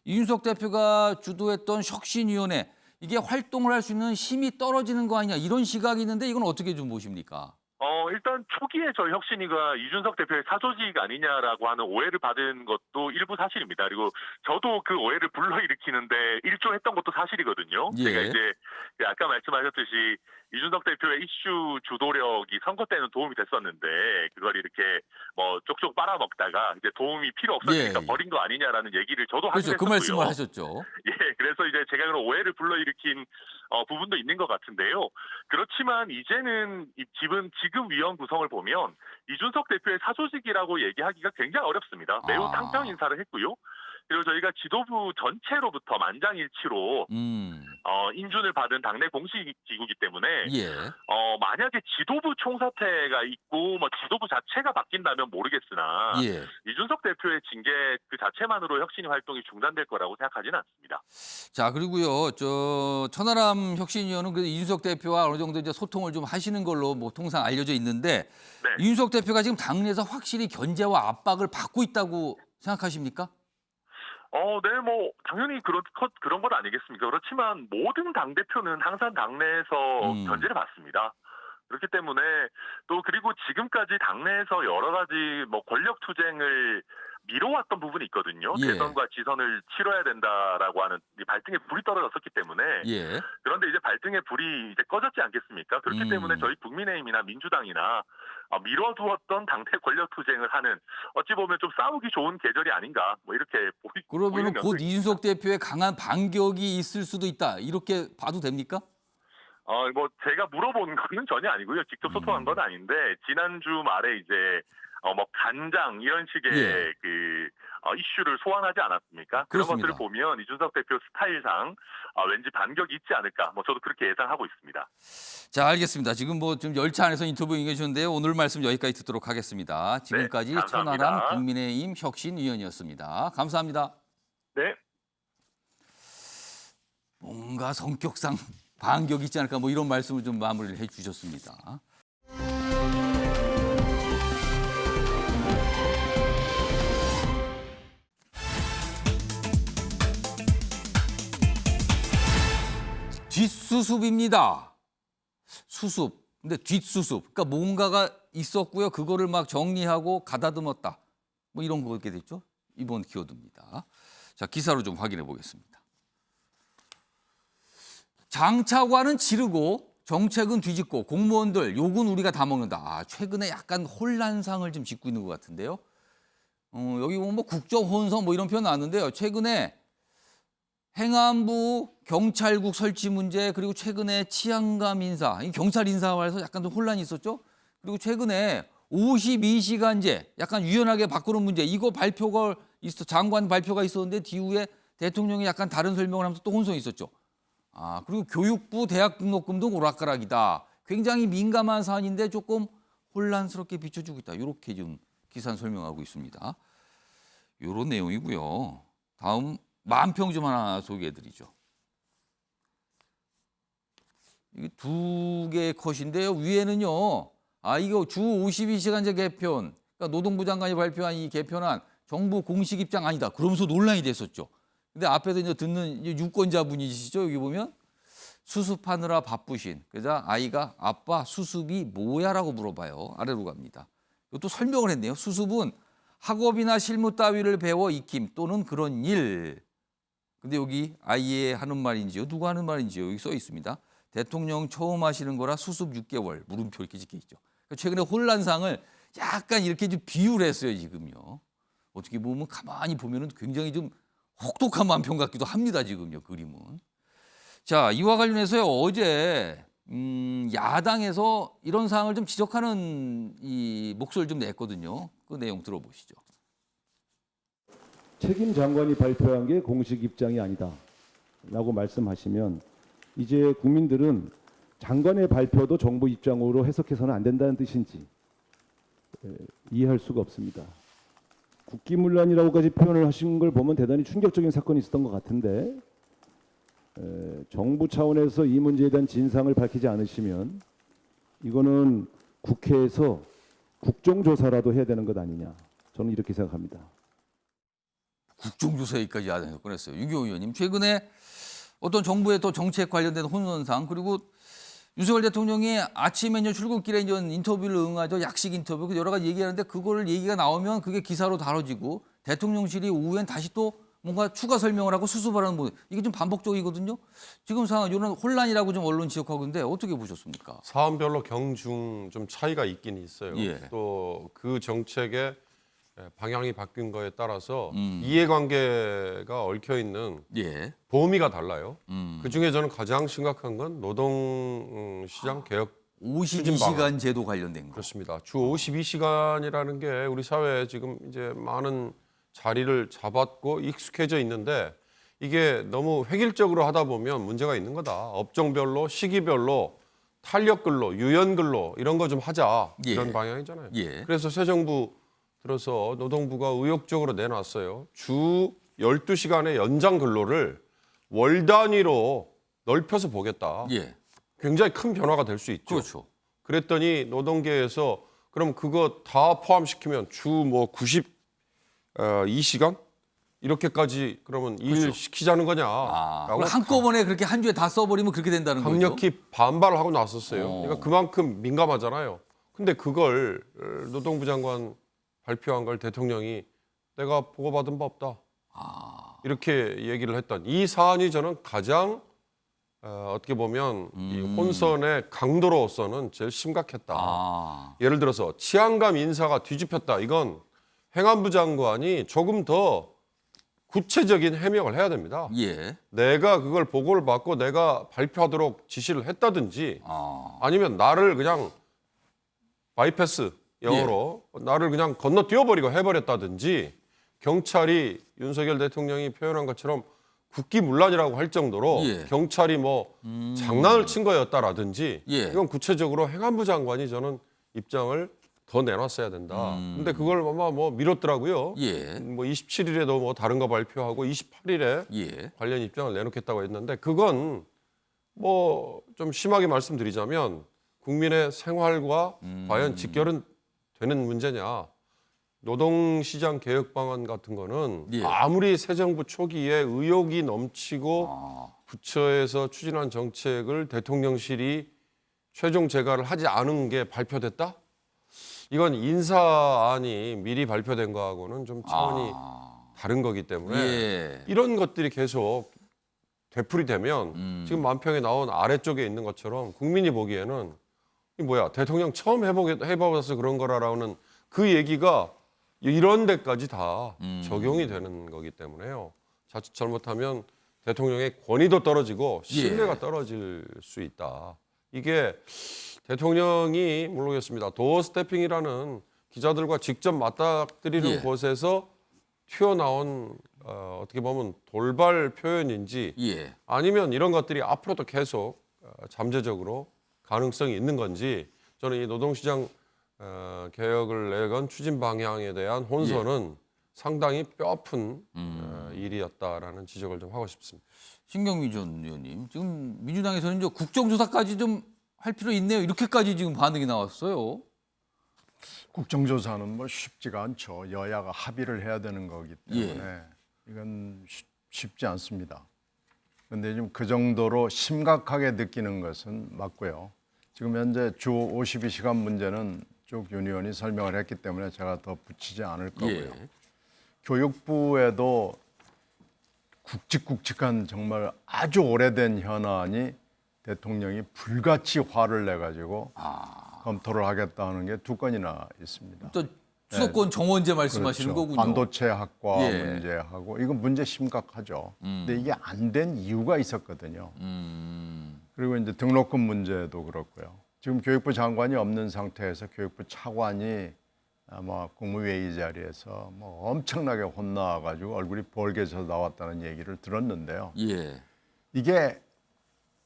이준석 대표가 주도했던 혁신위원회 이게 활동을 할 수 있는 힘이 떨어지는 거 아니냐 이런 시각이 있는데 이건 어떻게 좀 보십니까? 일단 초기에 저희 혁신위가 이준석 대표의 사조직 아니냐라고 하는 오해를 받은 것도 일부 사실입니다. 그리고 저도 그 오해를 불러일으키는데 일조했던 것도 사실이거든요. 제가 이제 아까 말씀하셨듯이 이준석 대표의 이슈 주도력이 선거 때는 도움이 됐었는데 그걸 이렇게 뭐 쪽쪽 빨아먹다가 이제 도움이 필요 없어지니까 예. 버린 거 아니냐라는 얘기를 저도 하긴 그렇죠. 그 했었고요. 말씀을 하셨죠. 예, 그래서 이제 제가 그런 오해를 불러일으킨 부분도 있는 것 같은데요. 그렇지만 이제는 지금 위원 구성을 보면 이준석 대표의 사조직이라고 얘기하기가 굉장히 어렵습니다. 매우 탕평 인사를 했고요. 그리고 저희가 지도부 전체로부터 만장일치로 인준을 받은 당내 공식 기구이기 때문에 예. 만약에 지도부 총사퇴가 있고 뭐 지도부 자체가 바뀐다면 모르겠으나 예. 이준석 대표의 징계 그 자체만으로 혁신위 활동이 중단될 거라고 생각하지는 않습니다. 자, 그리고요, 천하람 혁신위원은 그 이준석 대표와 어느 정도 이제 소통을 좀 하시는 걸로 뭐 통상 알려져 있는데 네. 이준석 대표가 지금 당내에서 확실히 견제와 압박을 받고 있다고 생각하십니까? 네, 뭐 당연히 그런 건 아니겠습니까? 그렇지만 모든 당 대표는 항상 당내에서 견제를 받습니다. 그렇기 때문에 또 그리고 지금까지 당내에서 여러 가지 뭐 권력 투쟁을 미뤄왔던 부분이 있거든요. 예. 대선과 지선을 치러야 된다라고 하는 이 발등에 불이 떨어졌었기 때문에 예. 그런데 이제 발등에 불이 이제 꺼졌지 않겠습니까? 그렇기 때문에 저희 국민의힘이나 민주당이나 미뤄두었던 당내 권력 투쟁을 하는 어찌 보면 좀 싸우기 좋은 계절이 아닌가 뭐 이렇게 그러면 보이는 곧 면도 이준석 대표의 강한 반격이 있을 수도 있다. 이렇게 봐도 됩니까? 뭐 제가 물어본 거는 전혀 아니고요. 직접 소통한 건 아닌데 지난주 말에 이제 뭐 간장 이런 식의 예. 이슈를 소환하지 않았습니까? 그렇습니다. 그런 것들을 보면 이준석 대표 스타일상 왠지 반격이 있지 않을까. 뭐 저도 그렇게 예상하고 있습니다. 자, 알겠습니다. 지금 뭐 좀 열차 안에서 인터뷰 응해주셨는데요. 오늘 말씀 여기까지 듣도록 하겠습니다. 지금까지 감사합니다. 천하람 국민의힘 혁신위원이었습니다. 감사합니다. 네. 뭔가 성격상 반격이 있지 않을까 뭐 이런 말씀을 좀 마무리를 해주셨습니다. 뒷수습입니다. 수습. 근데 뒷수습. 그러니까 뭔가가 있었고요. 그거를 막 정리하고 가다듬었다. 뭐 이런 거게 됐죠. 이번 키워드입니다. 자, 기사로 좀 확인해 보겠습니다. 장차관은 지르고 정책은 뒤집고 공무원들 욕은 우리가 다 먹는다. 최근에 약간 혼란상을 좀 짚고 있는 것 같은데요. 여기 보면 뭐 국정혼선 뭐 이런 표현 나왔는데요. 최근에 행안부 경찰국 설치 문제 그리고 최근에 치안감 인사, 경찰 인사와서 약간 좀 혼란이 있었죠. 그리고 최근에 52시간제 약간 유연하게 바꾸는 문제 이거 발표가 장관 발표가 있었는데 뒤후에 대통령이 약간 다른 설명을 하면서 또 혼선이 있었죠. 그리고 교육부 대학 등록금 등 오락가락이다. 굉장히 민감한 사안인데 조금 혼란스럽게 비춰주고 있다. 이렇게 좀 기사는 설명하고 있습니다. 이런 내용이고요. 다음 만평 좀 하나 소개해드리죠. 이게 두 개의 컷인데요. 위에는요. 이거 주 52시간제 개편, 그러니까 노동부 장관이 발표한 이 개편안 정부 공식 입장 아니다. 그러면서 논란이 됐었죠. 근데 앞에서 이제 듣는 유권자분이시죠. 여기 보면 수습하느라 바쁘신. 그래서 아이가 아빠 수습이 뭐야라고 물어봐요. 아래로 갑니다. 이것도 설명을 했네요. 수습은 학업이나 실무 따위를 배워 익힘 또는 그런 일. 근데 여기 아이의 하는 말인지요? 누가 하는 말인지요? 여기 써 있습니다. 대통령 처음 하시는 거라 수습 6개월 물음표 이렇게 적혀 있죠. 최근에 혼란상을 약간 이렇게 좀 비유를 했어요. 지금요. 어떻게 보면 가만히 보면은 굉장히 좀 혹독한 만평 같기도 합니다. 지금요. 그림은. 자, 이와 관련해서요. 어제 야당에서 이런 사항을 좀 지적하는 이 목소리를 좀 냈거든요. 그 내용 들어보시죠. 책임 장관이 발표한 게 공식 입장이 아니다 라고 말씀하시면 이제 국민들은 장관의 발표도 정부 입장으로 해석해서는 안 된다는 뜻인지 이해할 수가 없습니다. 국기문란이라고까지 표현을 하신 걸 보면 대단히 충격적인 사건이 있었던 것 같은데 정부 차원에서 이 문제에 대한 진상을 밝히지 않으시면 이거는 국회에서 국정조사라도 해야 되는 것 아니냐 저는 이렇게 생각합니다. 국정조사 얘기까지 야당에서 꺼냈어요. 유교 의원님 최근에 어떤 정부의 또 정책 관련된 혼선상 그리고 윤석열 대통령이 아침 메뉴 출근길에 이제 인터뷰를 응하죠. 약식 인터뷰 여러 가지 얘기하는데 그거를 얘기가 나오면 그게 기사로 다뤄지고 대통령실이 오후엔 다시 또 뭔가 추가 설명을 하고 수습하라는 뭐 이게 좀 반복적이거든요. 지금 상황 이런 혼란이라고 좀 언론 지적하고 있는데 어떻게 보셨습니까? 사안별로 경중 좀 차이가 있긴 있어요. 예. 또 그 정책의 방향이 바뀐 거에 따라서 이해관계가 얽혀 있는 예. 범위가 달라요. 그 중에 저는 가장 심각한 건 노동시장 개혁 52시간 제도 관련된 거. 그렇습니다. 주 52시간이라는 게 우리 사회에 지금 이제 많은 자리를 잡았고 익숙해져 있는데 이게 너무 획일적으로 하다 보면 문제가 있는 거다. 업종별로, 시기별로, 탄력근로, 유연근로 이런 거 좀 하자. 예. 이런 방향이잖아요. 예. 그래서 새 정부 들어서 노동부가 의욕적으로 내놨어요. 주 12시간의 연장 근로를 월 단위로 넓혀서 보겠다. 예. 굉장히 큰 변화가 될 수 있죠. 그렇죠. 그랬더니 노동계에서 그럼 그거 다 포함시키면 주 뭐 92시간 이렇게까지 그러면 일 시키자는 거냐? 라고 그걸 한꺼번에 그렇게 한 주에 다 써버리면 그렇게 된다는 거죠. 강력히 반발을 하고 나섰어요. 그러니까 그만큼 민감하잖아요. 근데 그걸 노동부 장관 발표한 걸 대통령이 내가 보고받은 바 없다. 이렇게 얘기를 했던 이 사안이 저는 가장 어떻게 보면 이 혼선의 강도로서는 제일 심각했다. 예를 들어서 치안감 인사가 뒤집혔다. 이건 행안부 장관이 조금 더 구체적인 해명을 해야 됩니다. 예. 내가 그걸 보고를 받고 내가 발표하도록 지시를 했다든지 아니면 나를 그냥 바이패스 영어로 나를 그냥 건너뛰어버리고 해버렸다든지 경찰이 윤석열 대통령이 표현한 것처럼 국기문란이라고 할 정도로 경찰이 뭐 장난을 친 거였다라든지 이건 구체적으로 행안부 장관이 저는 입장을 더 내놨어야 된다. 근데 그걸 아마 뭐 미뤘더라고요. 뭐 27일에도 뭐 다른 거 발표하고 28일에 관련 입장을 내놓겠다고 했는데 그건 뭐 좀 심하게 말씀드리자면 국민의 생활과 과연 직결은 되는 문제냐. 노동시장 개혁 방안 같은 거는 아무리 새 정부 초기에 의욕이 넘치고 부처에서 추진한 정책을 대통령실이 최종 재가를 하지 않은 게 발표됐다? 이건 인사안이 미리 발표된 거하고는 좀 차원이 다른 거기 때문에 이런 것들이 계속 되풀이되면 지금 만평에 나온 아래쪽에 있는 것처럼 국민이 보기에는 이 뭐야 대통령 처음 해봐서 그런 거라라는 그 얘기가 이런 데까지 다 적용이 되는 거기 때문에요. 자칫 잘못하면 대통령의 권위도 떨어지고 신뢰가 떨어질 수 있다. 이게 대통령이 모르겠습니다. 도어 스태핑이라는 기자들과 직접 맞닥뜨리는 곳에서 튀어나온 어떻게 보면 돌발 표현인지 아니면 이런 것들이 앞으로도 계속 잠재적으로 가능성이 있는 건지 저는 이 노동시장 개혁을 내건 추진 방향에 대한 혼선은 상당히 뼈아픈 일이었다라는 지적을 좀 하고 싶습니다. 신경미 전 의원님, 지금 민주당에서는 이제 국정조사까지 좀 할 필요 있네요. 이렇게까지 지금 반응이 나왔어요. 국정조사는 뭐 쉽지가 않죠. 여야가 합의를 해야 되는 거기 때문에 이건 쉽지 않습니다. 그런데 좀 그 정도로 심각하게 느끼는 것은 맞고요. 지금 현재 주 52시간 문제는 쭉 윤 의원이 설명을 했기 때문에 제가 더 붙이지 않을 거고요. 교육부에도 굵직굵직한 정말 아주 오래된 현안이 대통령이 불같이 화를 내가지고 검토를 하겠다는 게 2건이나 있습니다. 또 수도권 정원제 말씀하시는 그렇죠. 거군요. 반도체 학과 문제하고 이건 문제 심각하죠. 근데 이게 안 된 이유가 있었거든요. 그리고 이제 등록금 문제도 그렇고요. 지금 교육부 장관이 없는 상태에서 교육부 차관이 아마 국무회의 자리에서 뭐 엄청나게 혼나가지고 얼굴이 벌게져서 나왔다는 얘기를 들었는데요.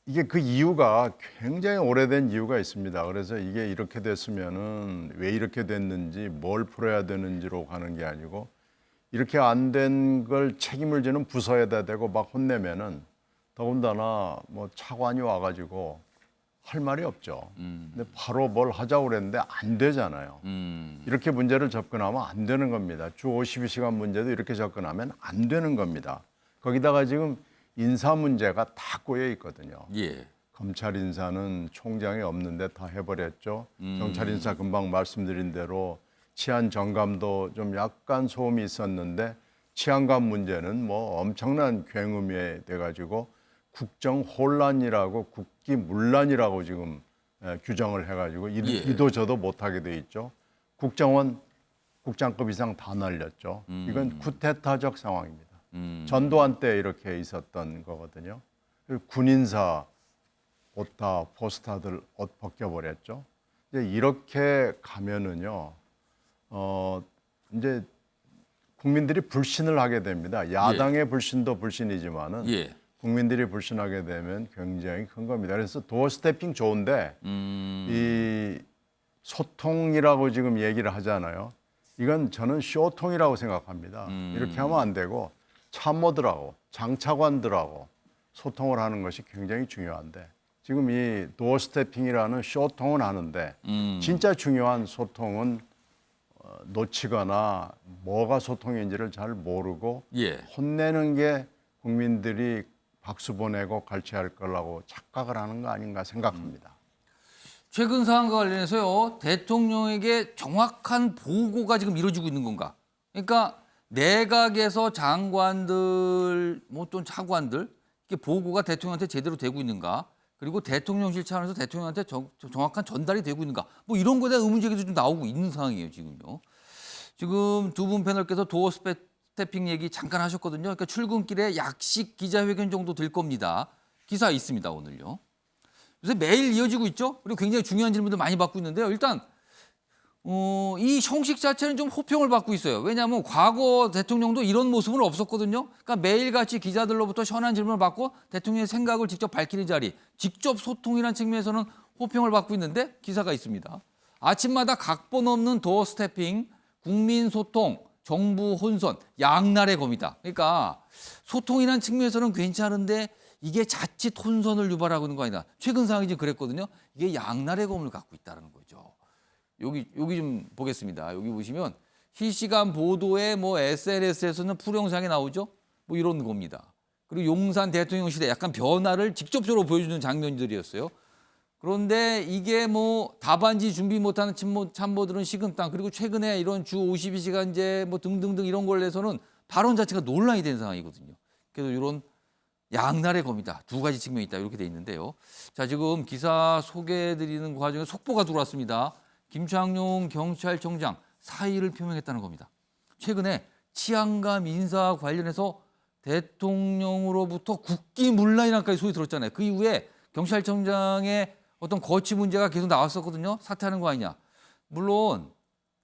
이게 그 이유가 굉장히 오래된 이유가 있습니다. 그래서 이게 이렇게 됐으면은 왜 이렇게 됐는지 뭘 풀어야 되는지로 가는 게 아니고 이렇게 안 된 걸 책임을 지는 부서에다 대고 막 혼내면은 더군다나 뭐 차관이 와가지고 할 말이 없죠. 근데 바로 뭘 하자고 그랬는데 안 되잖아요. 이렇게 문제를 접근하면 안 되는 겁니다. 주 52시간 문제도 이렇게 접근하면 안 되는 겁니다. 거기다가 지금 인사 문제가 다 꼬여 있거든요. 검찰 인사는 총장이 없는데 다 해버렸죠. 경찰 인사 금방 말씀드린 대로 치안 정감도 좀 약간 소음이 있었는데 치안관 문제는 뭐 엄청난 굉음이 돼가지고 국정 혼란이라고 국기문란이라고 지금 규정을 해가지고 이도 저도 못하게 돼 있죠. 국정원 국장급 이상 다 날렸죠. 이건 쿠데타적 상황입니다. 전두환 때 이렇게 있었던 거거든요. 군인사 옷 다 포스터들 옷 벗겨버렸죠. 이제 이렇게 가면은요, 이제 국민들이 불신을 하게 됩니다. 야당의 불신도 불신이지만은 국민들이 불신하게 되면 굉장히 큰 겁니다. 그래서 도어 스태핑 좋은데 이 소통이라고 지금 얘기를 하잖아요. 이건 저는 쇼통이라고 생각합니다. 이렇게 하면 안 되고 참모들하고 장차관들하고 소통을 하는 것이 굉장히 중요한데 지금 이 도어 스태핑이라는 쇼통은 하는데 진짜 중요한 소통은 놓치거나 뭐가 소통인지를 잘 모르고 혼내는 게 국민들이 박수 보내고 갈취할 거라고 착각을 하는 거 아닌가 생각합니다. 최근 사안과 관련해서요. 대통령에게 정확한 보고가 지금 이루어지고 있는 건가? 그러니까 내각에서 장관들, 뭐 또 차관들 이게 보고가 대통령한테 제대로 되고 있는가? 그리고 대통령실 차원에서 대통령한테 정확한 전달이 되고 있는가? 뭐 이런 거에 대한 의문 제기도 좀 나오고 있는 상황이에요, 지금요. 지금 두 분 패널께서 도어 스태핑 얘기 잠깐 하셨거든요. 그러니까 출근길에 약식 기자회견 정도 될 겁니다. 기사 있습니다, 오늘요. 요새 매일 이어지고 있죠. 그리고 굉장히 중요한 질문도 많이 받고 있는데요. 일단 이 형식 자체는 좀 호평을 받고 있어요. 왜냐하면 과거 대통령도 이런 모습은 없었거든요. 그러니까 매일같이 기자들로부터 현안 질문을 받고 대통령의 생각을 직접 밝히는 자리, 직접 소통이라는 측면에서는 호평을 받고 있는데 기사가 있습니다. 아침마다 각본 없는 도어 스태핑, 국민 소통, 정부 혼선, 양날의 검이다. 그러니까 소통이라는 측면에서는 괜찮은데 이게 자칫 혼선을 유발하고 있는 거 아니다. 최근 상황이 지금 그랬거든요. 이게 양날의 검을 갖고 있다는 거죠. 여기 좀 보겠습니다. 여기 보시면 실시간 보도에 뭐 SNS에서는 풀영상이 나오죠. 뭐 이런 겁니다. 그리고 용산 대통령실에 약간 변화를 직접적으로 보여주는 장면들이었어요. 그런데 이게 뭐 답안지 준비 못하는 참모들은 식은땀, 그리고 최근에 이런 주 52시간제 뭐 등등등 이런 걸로서는 발언 자체가 논란이 된 상황이거든요. 그래서 이런 양날의 검이다. 두 가지 측면이 있다. 이렇게 돼 있는데요. 자, 지금 기사 소개해드리는 과정에 속보가 들어왔습니다. 김창룡 경찰청장 사의를 표명했다는 겁니다. 최근에 치안감 인사 관련해서 대통령으로부터 국기문란이라까지 소리 들었잖아요. 그 이후에 경찰청장의 어떤 거취 문제가 계속 나왔었거든요. 사퇴하는 거 아니냐. 물론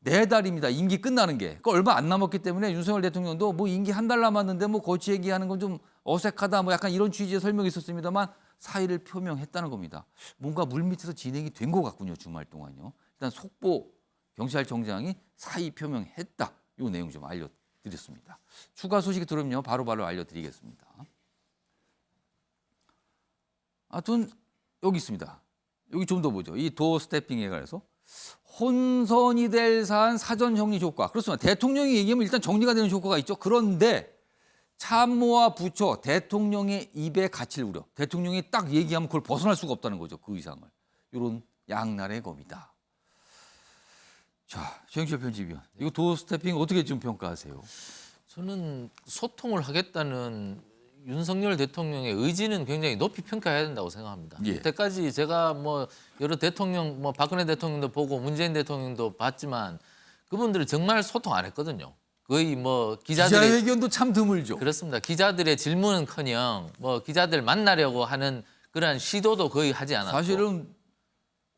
4달입니다. 임기 끝나는 게. 그러니까 얼마 안 남았기 때문에 윤석열 대통령도 뭐 임기 한 달 남았는데 뭐 거취 얘기하는 건 좀 어색하다. 뭐 약간 이런 취지의 설명이 있었습니다만 사의를 표명했다는 겁니다. 뭔가 물밑에서 진행이 된 것 같군요. 주말 동안요. 일단 속보 경찰청장이 사의 표명했다. 이 내용 좀 알려드렸습니다. 추가 소식이 들으면요. 바로바로 알려드리겠습니다. 하여튼 여기 있습니다. 여기 좀 더 보죠. 이 도어 스태핑에 관해서 혼선이 될 사안 사전 정리 효과. 그렇습니다. 대통령이 얘기하면 일단 정리가 되는 효과가 있죠. 그런데 참모와 부처, 대통령의 입에 갇힐 우려. 대통령이 딱 얘기하면 그걸 벗어날 수가 없다는 거죠. 그 이상을. 이런 양날의 검이다. 자, 최영철 편집위원. 이거 도어 스태핑 어떻게 좀 평가하세요? 저는 소통을 하겠다는 윤석열 대통령의 의지는 굉장히 높이 평가해야 된다고 생각합니다. 이때까지 제가 뭐 여러 대통령, 뭐 박근혜 대통령도 보고 문재인 대통령도 봤지만 그분들은 정말 소통 안 했거든요. 거의 뭐 기자회견도 참 드물죠. 그렇습니다. 기자들의 질문은커녕 뭐 기자들 만나려고 하는 그러한 시도도 거의 하지 않았고. 사실은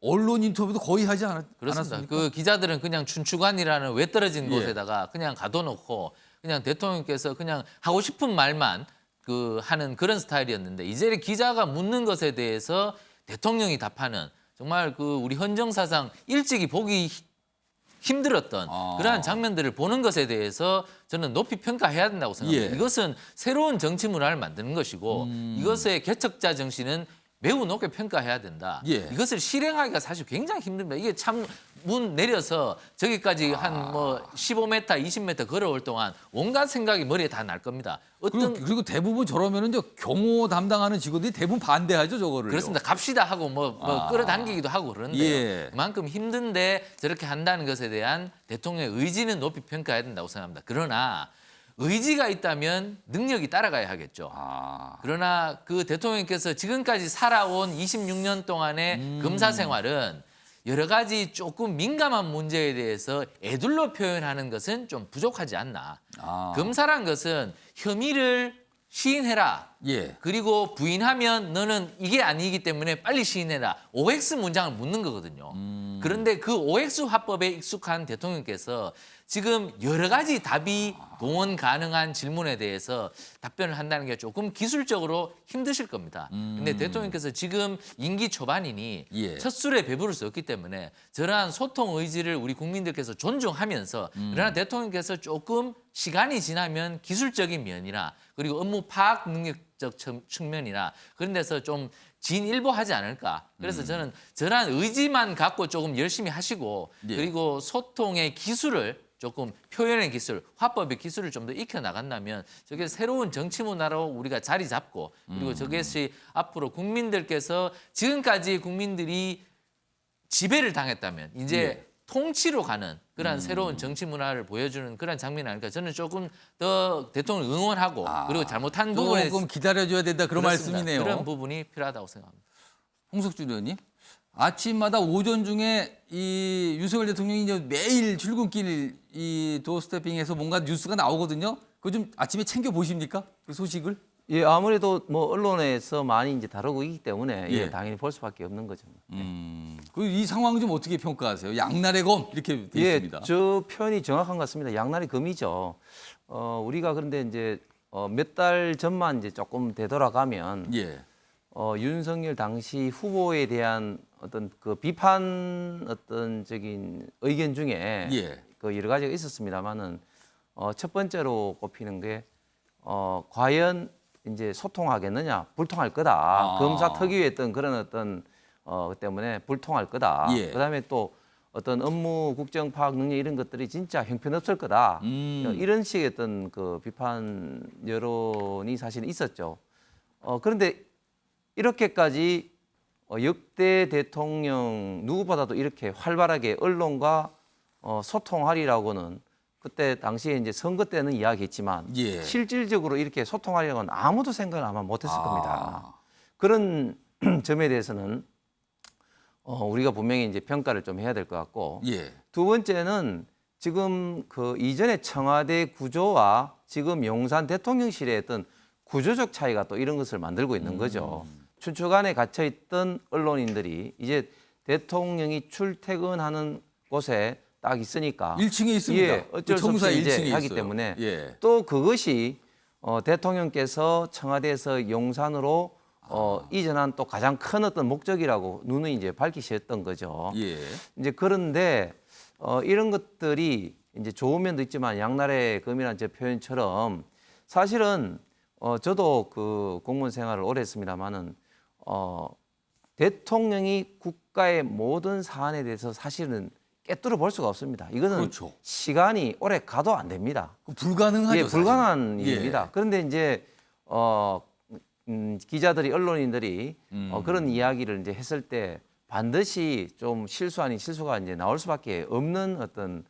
언론 인터뷰도 거의 하지 그렇습니다. 않았습니까? 그 기자들은 그냥 춘추관이라는 외떨어진 곳에다가 그냥 가둬놓고 그냥 대통령께서 그냥 하고 싶은 말만 하는 그런 스타일이었는데 이제 기자가 묻는 것에 대해서 대통령이 답하는 정말 우리 헌정사상 일찍이 보기 힘들었던 그러한 장면들을 보는 것에 대해서 저는 높이 평가해야 된다고 생각합니다. 이것은 새로운 정치 문화를 만드는 것이고 이것의 개척자 정신은 매우 높게 평가해야 된다. 이것을 실행하기가 사실 굉장히 힘듭니다. 이게 참 문 내려서 저기까지 한 뭐 15m, 20m 걸어올 동안 온갖 생각이 머리에 다 날 겁니다. 그리고 대부분 저러면은 경호 담당하는 직원들이 대부분 반대하죠, 저거를. 그렇습니다. 갑시다 하고 뭐 끌어당기기도 하고 그러는데 그만큼 힘든데 저렇게 한다는 것에 대한 대통령의 의지는 높이 평가해야 된다고 생각합니다. 그러나 의지가 있다면 능력이 따라가야 하겠죠. 그러나 그 대통령께서 지금까지 살아온 26년 동안의 검사 생활은 여러 가지 조금 민감한 문제에 대해서 애둘러 표현하는 것은 좀 부족하지 않나. 검사란 것은 혐의를 시인해라. 예. 그리고 부인하면 너는 이게 아니기 때문에 빨리 시인해라. OX 문장을 묻는 거거든요. 그런데 그 OX 화법에 익숙한 대통령께서 지금 여러 가지 답이 동원 가능한 질문에 대해서 답변을 한다는 게 조금 기술적으로 힘드실 겁니다. 근데 대통령께서 지금 임기 초반이니 예. 첫 술에 배부를 수 없기 때문에 저러한 소통 의지를 우리 국민들께서 존중하면서 그러나 대통령께서 조금 시간이 지나면 기술적인 면이나 그리고 업무 파악 능력적 측면이나 그런 데서 좀 진일보하지 않을까. 그래서 저는 저러한 의지만 갖고 조금 열심히 하시고 예. 그리고 소통의 기술을 조금 표현의 기술, 화법의 기술을 좀 더 익혀 나간다면 저게 새로운 정치 문화로 우리가 자리 잡고 그리고 저것이 앞으로 국민들께서 지금까지 국민들이 지배를 당했다면 이제 예. 통치로 가는 그런 새로운 정치 문화를 보여주는 그런 장면이 아닐까. 저는 조금 더 대통령을 응원하고 그리고 잘못한 부분에 조금 기다려줘야 된다 그런 그렇습니다. 말씀이네요. 그런 부분이 필요하다고 생각합니다. 홍석준 의원님. 아침마다 오전 중에 이 윤석열 대통령이 이제 매일 출근길 이 도어스태핑에서 뭔가 뉴스가 나오거든요. 그거 좀 아침에 챙겨 보십니까? 그 소식을? 예, 아무래도 뭐 언론에서 많이 이제 다루고 있기 때문에 예. 예, 당연히 볼 수밖에 없는 거죠. 그 이 상황 좀 어떻게 평가하세요? 양날의 검 이렇게 돼 예, 있습니다. 저 표현이 정확한 것 같습니다. 양날의 검이죠. 우리가 그런데 이제 몇 달 전만 이제 조금 되돌아가면 예. 윤석열 당시 후보에 대한 어떤 그 비판 어떤 적인 의견 중에 예. 그 여러 가지가 있었습니다만은 첫 번째로 꼽히는 게 과연 이제 소통하겠느냐, 불통할 거다. 검사 특유의 어떤 그런 어떤 때문에 불통할 거다. 예. 그다음에 또 어떤 업무 국정 파악 능력 이런 것들이 진짜 형편없을 거다. 이런 식의 어떤 그 비판 여론이 사실 있었죠. 그런데 이렇게까지 역대 대통령 누구보다도 이렇게 활발하게 언론과 소통하리라고는 그때 당시에 이제 선거 때는 이야기했지만 예. 실질적으로 이렇게 소통하려고는 아무도 생각을 아마 못했을 겁니다. 그런 점에 대해서는 우리가 분명히 이제 평가를 좀 해야 될 것 같고 예. 두 번째는 지금 그 이전의 청와대 구조와 지금 용산 대통령실의 어떤 구조적 차이가 또 이런 것을 만들고 있는 거죠. 춘추관에 갇혀 있던 언론인들이 이제 대통령이 출퇴근하는 곳에 딱 있으니까 1층에 있습니다. 예, 어쩔 수 청사 없이 1층에 이제 하기 있어요. 때문에 예. 또 그것이 대통령께서 청와대에서 용산으로 이전한 또 가장 큰 어떤 목적이라고 눈을 이제 밝히셨던 거죠. 예. 이제 그런데 이런 것들이 이제 좋은 면도 있지만 양날의 검이라는 제 표현처럼 사실은 저도 그 공무원 생활을 오래 했습니다만은 대통령이 국가의 모든 사안에 대해서 사실은 꿰뚫어 볼 수가 없습니다. 이거는 그렇죠. 시간이 오래 가도 안 됩니다. 불가능하죠. 예, 불가능한 사실. 일입니다. 예. 그런데 이제 기자들이 언론인들이 그런 이야기를 이제 했을 때 반드시 좀 실수 아닌 실수가 이제 나올 수밖에 없는 어떤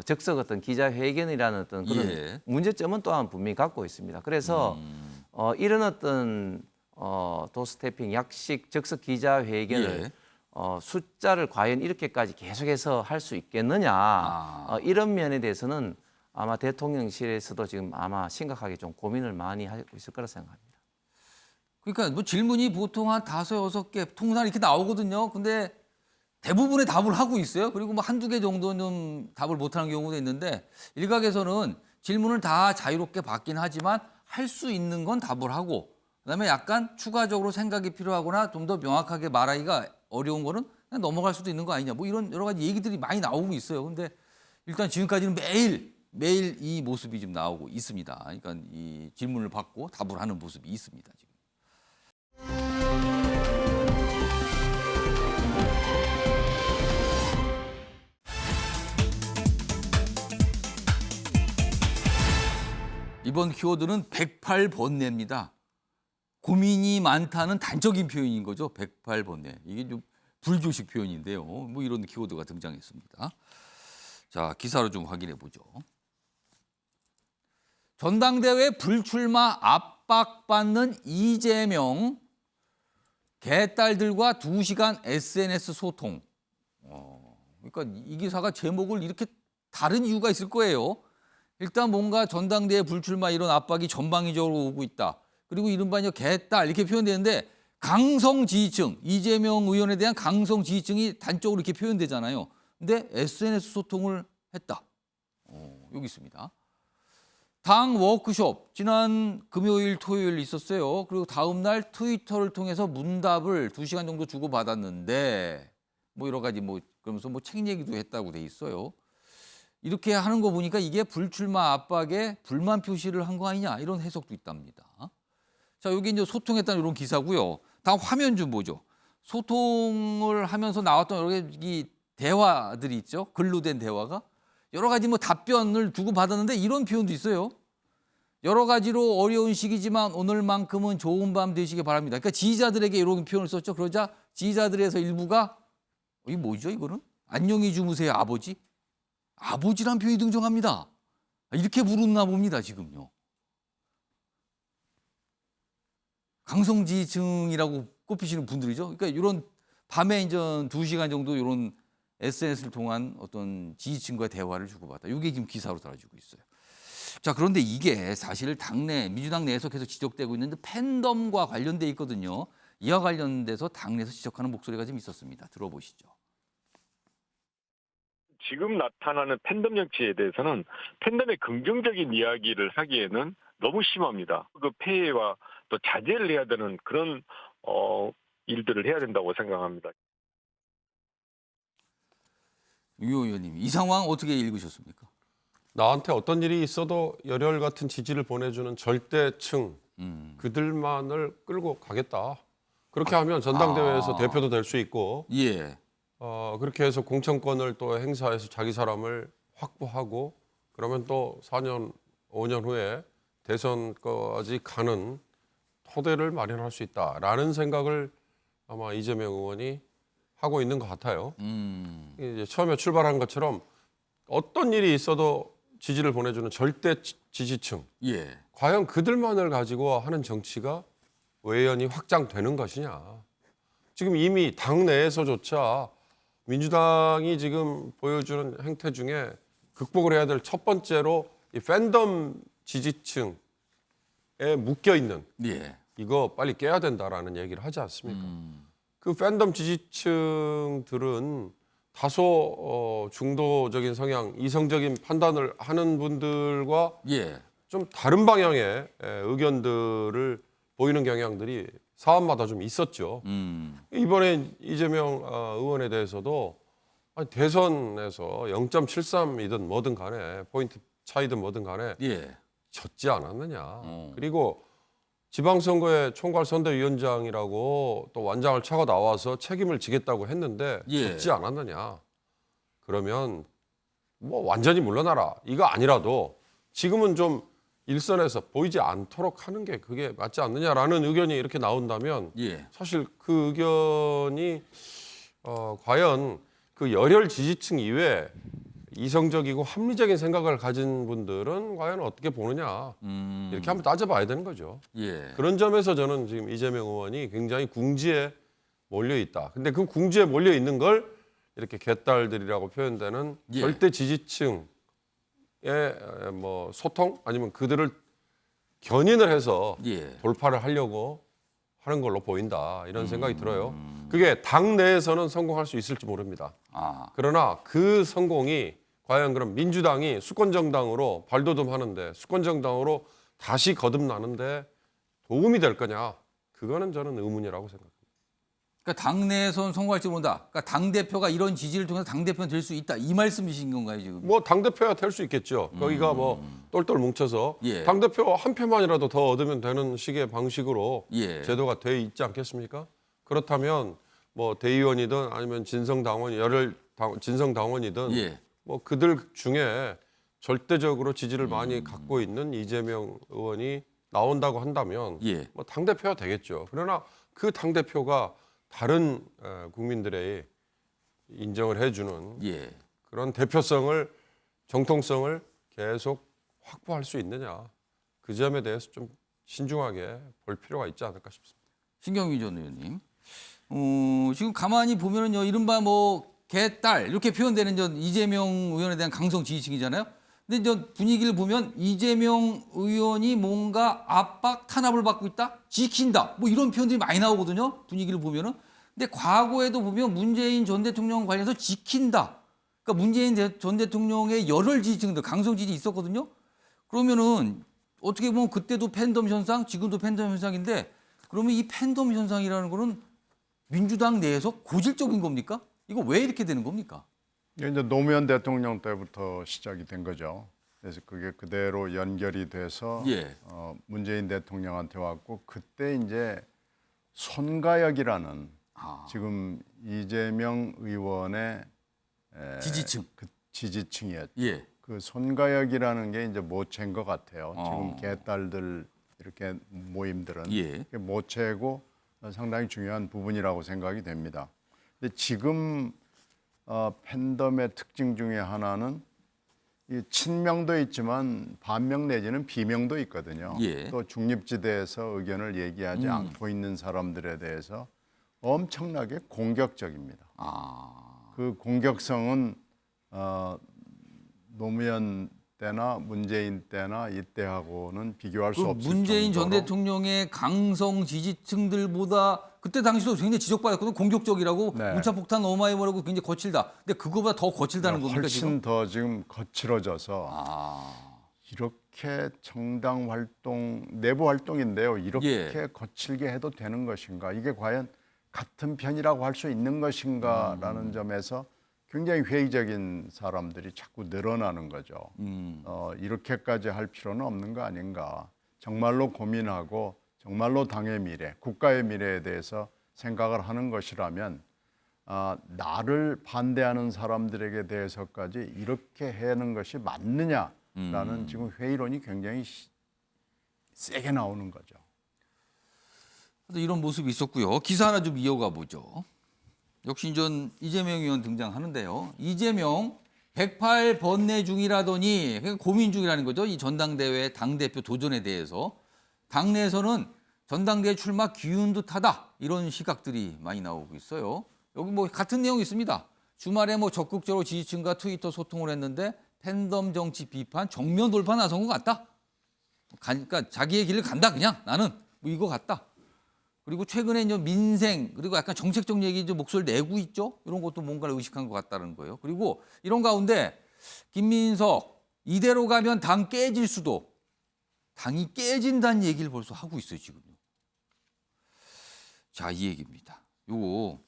적석 어떤 기자회견이라는 어떤 그런 예. 문제점은 또한 분명히 갖고 있습니다. 그래서 이런 어떤 도스태핑 약식 적석 기자회견을 예. 숫자를 과연 이렇게까지 계속해서 할 수 있겠느냐 이런 면에 대해서는 아마 대통령실에서도 지금 아마 심각하게 좀 고민을 많이 하고 있을 거라 생각합니다. 그러니까 뭐 질문이 보통 한 5, 6개 통상 이렇게 나오거든요. 근데 대부분의 답을 하고 있어요. 그리고 뭐 한두 개 정도는 답을 못하는 경우도 있는데 일각에서는 질문을 다 자유롭게 받긴 하지만 할 수 있는 건 답을 하고 그다음에 약간 추가적으로 생각이 필요하거나 좀 더 명확하게 말하기가 어려운 거는 그냥 넘어갈 수도 있는 거 아니냐. 뭐 이런 여러 가지 얘기들이 많이 나오고 있어요. 근데 일단 지금까지는 매일 이 모습이 좀 나오고 있습니다. 그러니까 이 질문을 받고 답을 하는 모습이 있습니다. 지금. 이번 키워드는 108번뇌입니다. 고민이 많다는 단적인 표현인 거죠. 108번뇌. 이게 좀 불교식 표현인데요. 뭐 이런 키워드가 등장했습니다. 자, 기사로 좀 확인해 보죠. 전당대회 불출마 압박받는 이재명, 개딸들과 2시간 SNS 소통. 그러니까 이 기사가 제목을 이렇게 다른 이유가 있을 거예요. 일단 뭔가 전당대회 불출마 이런 압박이 전방위적으로 오고 있다. 그리고 이른바 개딸 이렇게 표현되는데 강성 지지층, 이재명 의원에 대한 강성 지지층이 단적으로 이렇게 표현되잖아요. 근데 SNS 소통을 했다. 여기 있습니다. 당 워크숍 지난 금요일, 토요일 있었어요. 그리고 다음 날 트위터를 통해서 문답을 2시간 정도 주고받았는데 뭐 여러 가지 그러면서 책 얘기도 했다고 돼 있어요. 이렇게 하는 거 보니까 이게 불출마 압박에 불만 표시를 한 거 아니냐 이런 해석도 있답니다. 자, 여기 이제 소통했다는 이런 기사고요. 다음 화면 좀 보죠. 소통을 하면서 나왔던 여러 가지 대화들이 있죠. 글로 된 대화가 여러 가지 답변을 주고 받았는데 이런 표현도 있어요. 여러 가지로 어려운 시기지만 오늘만큼은 좋은 밤 되시길 바랍니다. 그러니까 지지자들에게 이런 표현을 썼죠. 그러자 지지자들에서 일부가 이게 뭐죠 이거는? 안녕히 주무세요 아버지. 아버지란 표현이 등장합니다. 이렇게 부르나 봅니다 지금요. 강성지지층이라고 꼽히시는 분들이죠. 그러니까 이런 밤에 이제 2시간 정도 이런 SNS를 통한 어떤 지지층과의 대화를 주고받다. 이게 지금 기사로 달아지고 있어요. 자, 그런데 이게 사실 당내 민주당 내에서 계속 지적되고 있는데 팬덤과 관련돼 있거든요. 이와 관련돼서 당내에서 지적하는 목소리가 좀 있었습니다. 들어보시죠. 지금 나타나는 팬덤 정치에 대해서는 팬덤의 긍정적인 이야기를 하기에는 너무 심합니다. 그 폐해와 또 자제를 해야 되는 그런 일들을 해야 된다고 생각합니다. 유 의원님, 이 상황 어떻게 읽으셨습니까? 나한테 어떤 일이 있어도 열혈 같은 지지를 보내주는 절대층 그들만을 끌고 가겠다. 그렇게 하면 전당대회에서 대표도 될 수 있고 그렇게 해서 공천권을 또 행사해서 자기 사람을 확보하고 그러면 또 4년, 5년 후에 대선까지 가는 토대를 마련할 수 있다라는 생각을 아마 이재명 의원이 하고 있는 것 같아요. 이제 처음에 출발한 것처럼 어떤 일이 있어도 지지를 보내주는 절대 지지층. 과연 그들만을 가지고 하는 정치가 외연이 확장되는 것이냐. 지금 이미 당내에서조차 민주당이 지금 보여주는 행태 중에 극복을 해야 될 첫 번째로 이 팬덤 지지층에 묶여 있는 이거 빨리 깨야 된다라는 얘기를 하지 않습니까? 그 팬덤 지지층들은 다소 중도적인 성향, 이성적인 판단을 하는 분들과 좀 다른 방향의 의견들을 보이는 경향들이 사안마다 좀 있었죠. 이번에 이재명 의원에 대해서도 대선에서 0.73이든 뭐든 간에 포인트 차이든 뭐든 간에 졌지 않았느냐. 그리고 지방선거의 총괄선대위원장이라고 또 완장을 차고 나와서 책임을 지겠다고 했는데 졌지 않았느냐. 그러면 뭐 완전히 물러나라. 이거 아니라도 지금은 좀 일선에서 보이지 않도록 하는 게 그게 맞지 않느냐라는 의견이 이렇게 나온다면 사실 그 의견이 과연 그 열혈 지지층 이외에 이성적이고 합리적인 생각을 가진 분들은 과연 어떻게 보느냐 이렇게 한번 따져봐야 되는 거죠. 그런 점에서 저는 지금 이재명 의원이 굉장히 궁지에 몰려 있다. 근데 그 궁지에 몰려 있는 걸 이렇게 개딸들이라고 표현되는 절대 지지층의 뭐 소통 아니면 그들을 견인을 해서 돌파를 하려고 하는 걸로 보인다 이런 생각이 들어요. 그게 당 내에서는 성공할 수 있을지 모릅니다. 그러나 그 성공이 과연 그럼 민주당이 수권정당으로 발돋움하는데 수권정당으로 다시 거듭나는데 도움이 될 거냐? 그거는 저는 의문이라고 생각합니다. 그러니까 당내에서는 성공할지 모른다. 그러니까 당대표가 이런 지지를 통해서 당대표는 될 수 있다. 이 말씀이신 건가요 지금? 뭐 당대표야 될 수 있겠죠. 거기가 뭐 똘똘 뭉쳐서 당대표 한 표만이라도 더 얻으면 되는 식의 방식으로 제도가 돼 있지 않겠습니까? 그렇다면 뭐 대의원이든 아니면 진성당원, 진성당원이든 뭐 그들 중에 절대적으로 지지를 많이 갖고 있는 이재명 의원이 나온다고 한다면 뭐 당대표가 되겠죠. 그러나 그 당대표가 다른 국민들의 인정을 해주는 그런 대표성을 정통성을 계속 확보할 수 있느냐. 그 점에 대해서 좀 신중하게 볼 필요가 있지 않을까 싶습니다. 신경미 전 의원님. 지금 가만히 보면은요, 이른바 뭐 개딸 이렇게 표현되는 전 이재명 의원에 대한 강성 지지층이잖아요. 근데 전 분위기를 보면 이재명 의원이 뭔가 압박 탄압을 받고 있다, 지킨다, 뭐 이런 표현들이 많이 나오거든요. 분위기를 보면은. 근데 과거에도 보면 문재인 전 대통령 관련해서 지킨다. 그러니까 문재인 전 대통령의 열혈 지지층들, 강성 지지 있었거든요. 그러면은 어떻게 보면 그때도 팬덤 현상, 지금도 팬덤 현상인데, 그러면 이 팬덤 현상이라는 거는 민주당 내에서 고질적인 겁니까? 이거 왜 이렇게 되는 겁니까? 이게 이제 노무현 대통령 때부터 시작이 된 거죠. 그래서 그게 그대로 연결이 돼서 예. 문재인 대통령한테 왔고, 그때 이제 손가역이라는 지금 이재명 의원의 지지층. 그 지지층이었죠. 예. 그 손가역이라는 게 이제 모체인 것 같아요. 지금 개딸들 이렇게 모임들은 예. 모체고 상당히 중요한 부분이라고 생각이 됩니다. 근데 지금 팬덤의 특징 중에 하나는 이 친명도 있지만 반명 내지는 비명도 있거든요. 예. 또 중립지대에서 의견을 얘기하지 않고 있는 사람들에 대해서 엄청나게 공격적입니다. 그 공격성은 노무현 때나 문재인 때나 이때하고는 비교할 수 없을 문재인 전 정도로 대통령의 강성 지지층들보다 그때 당시도 굉장히 지적받았거든요. 공격적이라고 네. 문자폭탄 너무 많이 보내고 굉장히 거칠다. 근데 그거보다 더 거칠다는 겁니까 훨씬 지금? 더 지금 거칠어져서 이렇게 정당 활동, 내부 활동인데요. 이렇게 거칠게 해도 되는 것인가? 이게 과연 같은 편이라고 할 수 있는 것인가라는 점에서 굉장히 회의적인 사람들이 자꾸 늘어나는 거죠. 이렇게까지 할 필요는 없는 거 아닌가. 정말로 고민하고 정말로 당의 미래, 국가의 미래에 대해서 생각을 하는 것이라면 나를 반대하는 사람들에게 대해서까지 이렇게 하는 것이 맞느냐라는 지금 회의론이 굉장히 세게 나오는 거죠. 이런 모습이 있었고요. 기사 하나 좀 이어가 보죠. 역시 이재명 의원 등장하는데요. 이재명 108 번내 중이라더니 그러니까 고민 중이라는 거죠. 이 전당대회 당대표 도전에 대해서. 당내에서는 전당대회 출마 기운 듯하다. 이런 시각들이 많이 나오고 있어요. 여기 뭐 같은 내용이 있습니다. 주말에 뭐 적극적으로 지지층과 트위터 소통을 했는데 팬덤 정치 비판 정면 돌파 나선 것 같다. 그러니까 자기의 길을 간다 그냥 나는 뭐 이거 같다. 그리고 최근에 이제 민생 그리고 약간 정책적 얘기 좀 목소리를 내고 있죠. 이런 것도 뭔가를 의식한 것 같다는 거예요. 그리고 이런 가운데 김민석 이대로 가면 당 깨질 수도 당이 깨진다는 얘기를 벌써 하고 있어요 지금요. 자, 이 얘기입니다. 요거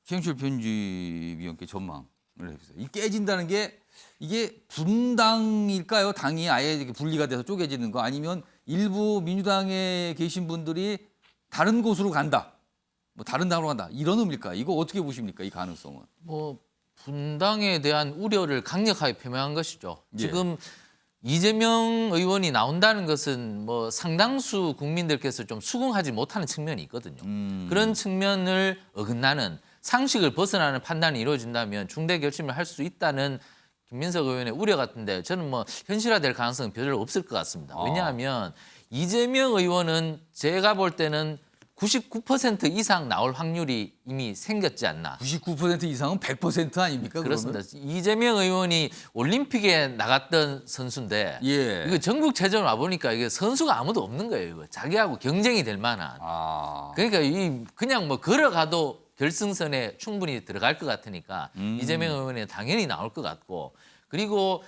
최영철 편집위원께 전망을 해주세요. 이 깨진다는 게 이게 분당일까요? 당이 아예 이렇게 분리가 돼서 쪼개지는 거 아니면 일부 민주당에 계신 분들이 다른 곳으로 간다. 뭐 다른 당으로 간다. 이런 의미일까? 이거 어떻게 보십니까? 이 가능성은. 뭐 분당에 대한 우려를 강력하게 표명한 것이죠. 예. 지금 이재명 의원이 나온다는 것은 뭐 상당수 국민들께서 좀 수긍하지 못하는 측면이 있거든요. 그런 측면을 어긋나는 상식을 벗어나는 판단이 이루어진다면 중대 결심을 할 수 있다는 김민석 의원의 우려 같은데 저는 뭐 현실화될 가능성은 별로 없을 것 같습니다. 왜냐하면 이재명 의원은 제가 볼 때는 99% 이상 나올 확률이 이미 생겼지 않나. 99% 이상은 100% 아닙니까? 그렇습니다. 그러면? 이재명 의원이 올림픽에 나갔던 선수인데 예. 이거 전국체전 와보니까 이게 선수가 아무도 없는 거예요. 이거. 자기하고 경쟁이 될 만한. 그러니까 그냥 뭐 걸어가도 결승선에 충분히 들어갈 것 같으니까 이재명 의원이 당연히 나올 것 같고 그리고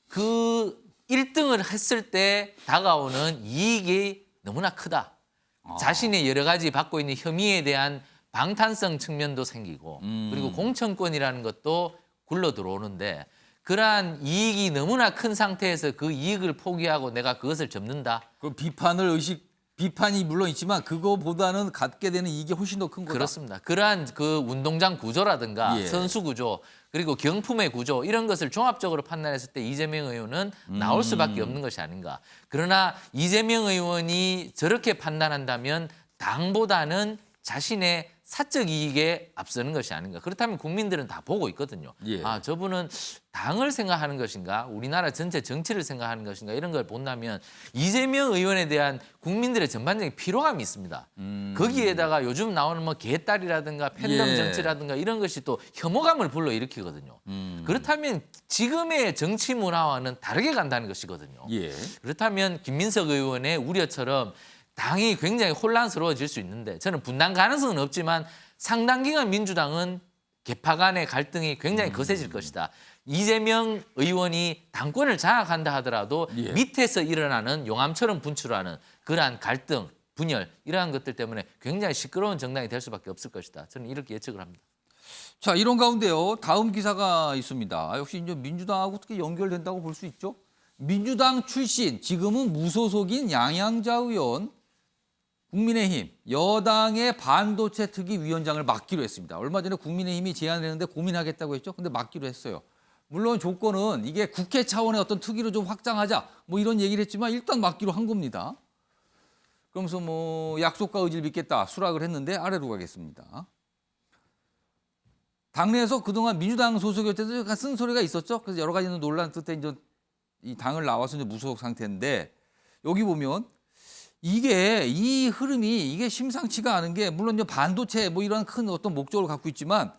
그 1등을 했을 때 다가오는 이익이 너무나 크다. 자신의 여러 가지 받고 있는 혐의에 대한 방탄성 측면도 생기고 그리고 공천권이라는 것도 굴러 들어오는데 그러한 이익이 너무나 큰 상태에서 그 이익을 포기하고 내가 그것을 접는다. 그 비판이 물론 있지만 그거보다는 갖게 되는 이익이 훨씬 더 큰 거다. 그렇습니다. 그러한 그 운동장 구조라든가 예. 선수 구조 그리고 경품의 구조 이런 것을 종합적으로 판단했을 때 이재명 의원은 나올 수밖에 없는 것이 아닌가. 그러나 이재명 의원이 저렇게 판단한다면 당보다는 자신의 사적 이익에 앞서는 것이 아닌가. 그렇다면 국민들은 다 보고 있거든요. 예. 아, 저분은 당을 생각하는 것인가, 우리나라 전체 정치를 생각하는 것인가 이런 걸 본다면 이재명 의원에 대한 국민들의 전반적인 피로감이 있습니다. 거기에다가 요즘 나오는 뭐 개딸이라든가 팬덤 예. 정치라든가 이런 것이 또 혐오감을 불러일으키거든요. 그렇다면 지금의 정치 문화와는 다르게 간다는 것이거든요. 예. 그렇다면 김민석 의원의 우려처럼 당이 굉장히 혼란스러워질 수 있는데 저는 분당 가능성은 없지만 상당 기간 민주당은 개파 간의 갈등이 굉장히 거세질 것이다. 이재명 의원이 당권을 장악한다 하더라도 예. 밑에서 일어나는 용암처럼 분출하는 그러한 갈등, 분열 이러한 것들 때문에 굉장히 시끄러운 정당이 될 수밖에 없을 것이다. 저는 이렇게 예측을 합니다. 자, 이런 가운데요. 다음 기사가 있습니다. 역시 이제 민주당하고 어떻게 연결된다고 볼 수 있죠. 민주당 출신, 지금은 무소속인 양양자 의원, 국민의힘 여당의 반도체 특위 위원장을 맡기로 했습니다. 얼마 전에 국민의힘이 제안을 했는데 고민하겠다고 했죠. 근데 맡기로 했어요. 물론 조건은 이게 국회 차원의 어떤 특위로 좀 확장하자 뭐 이런 얘기를 했지만 일단 맡기로 한 겁니다. 그러면서 뭐 약속과 의지를 믿겠다 수락을 했는데 아래로 가겠습니다. 당내에서 그동안 민주당 소속일 때도 약간 쓴소리가 있었죠. 그래서 여러 가지 논란 끝에 이제 이 당을 나와서 이제 무소속 상태인데 여기 보면 이게 이 흐름이 이게 심상치가 않은 게 물론 이제 반도체 뭐 이런 큰 어떤 목적을 갖고 있지만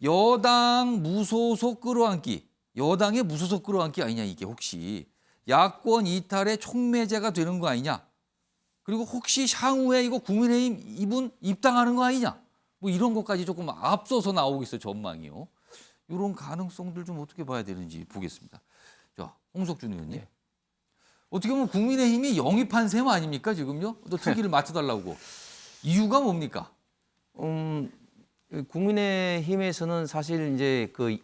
여당 무소속 끌어안기, 여당의 무소속 끌어안기 아니냐 이게 혹시 야권 이탈의 촉매제가 되는 거 아니냐? 그리고 혹시 향후에 이거 국민의힘 이분 입당하는 거 아니냐? 뭐 이런 것까지 조금 앞서서 나오고 있어요 전망이요. 이런 가능성들 좀 어떻게 봐야 되는지 보겠습니다. 자, 홍석준 의원님. 네. 어떻게 보면 국민의힘이 영입한 셈 아닙니까 지금요? 또 특위를 맡아달라고. 이유가 뭡니까? 국민의힘에서는 사실 이제 그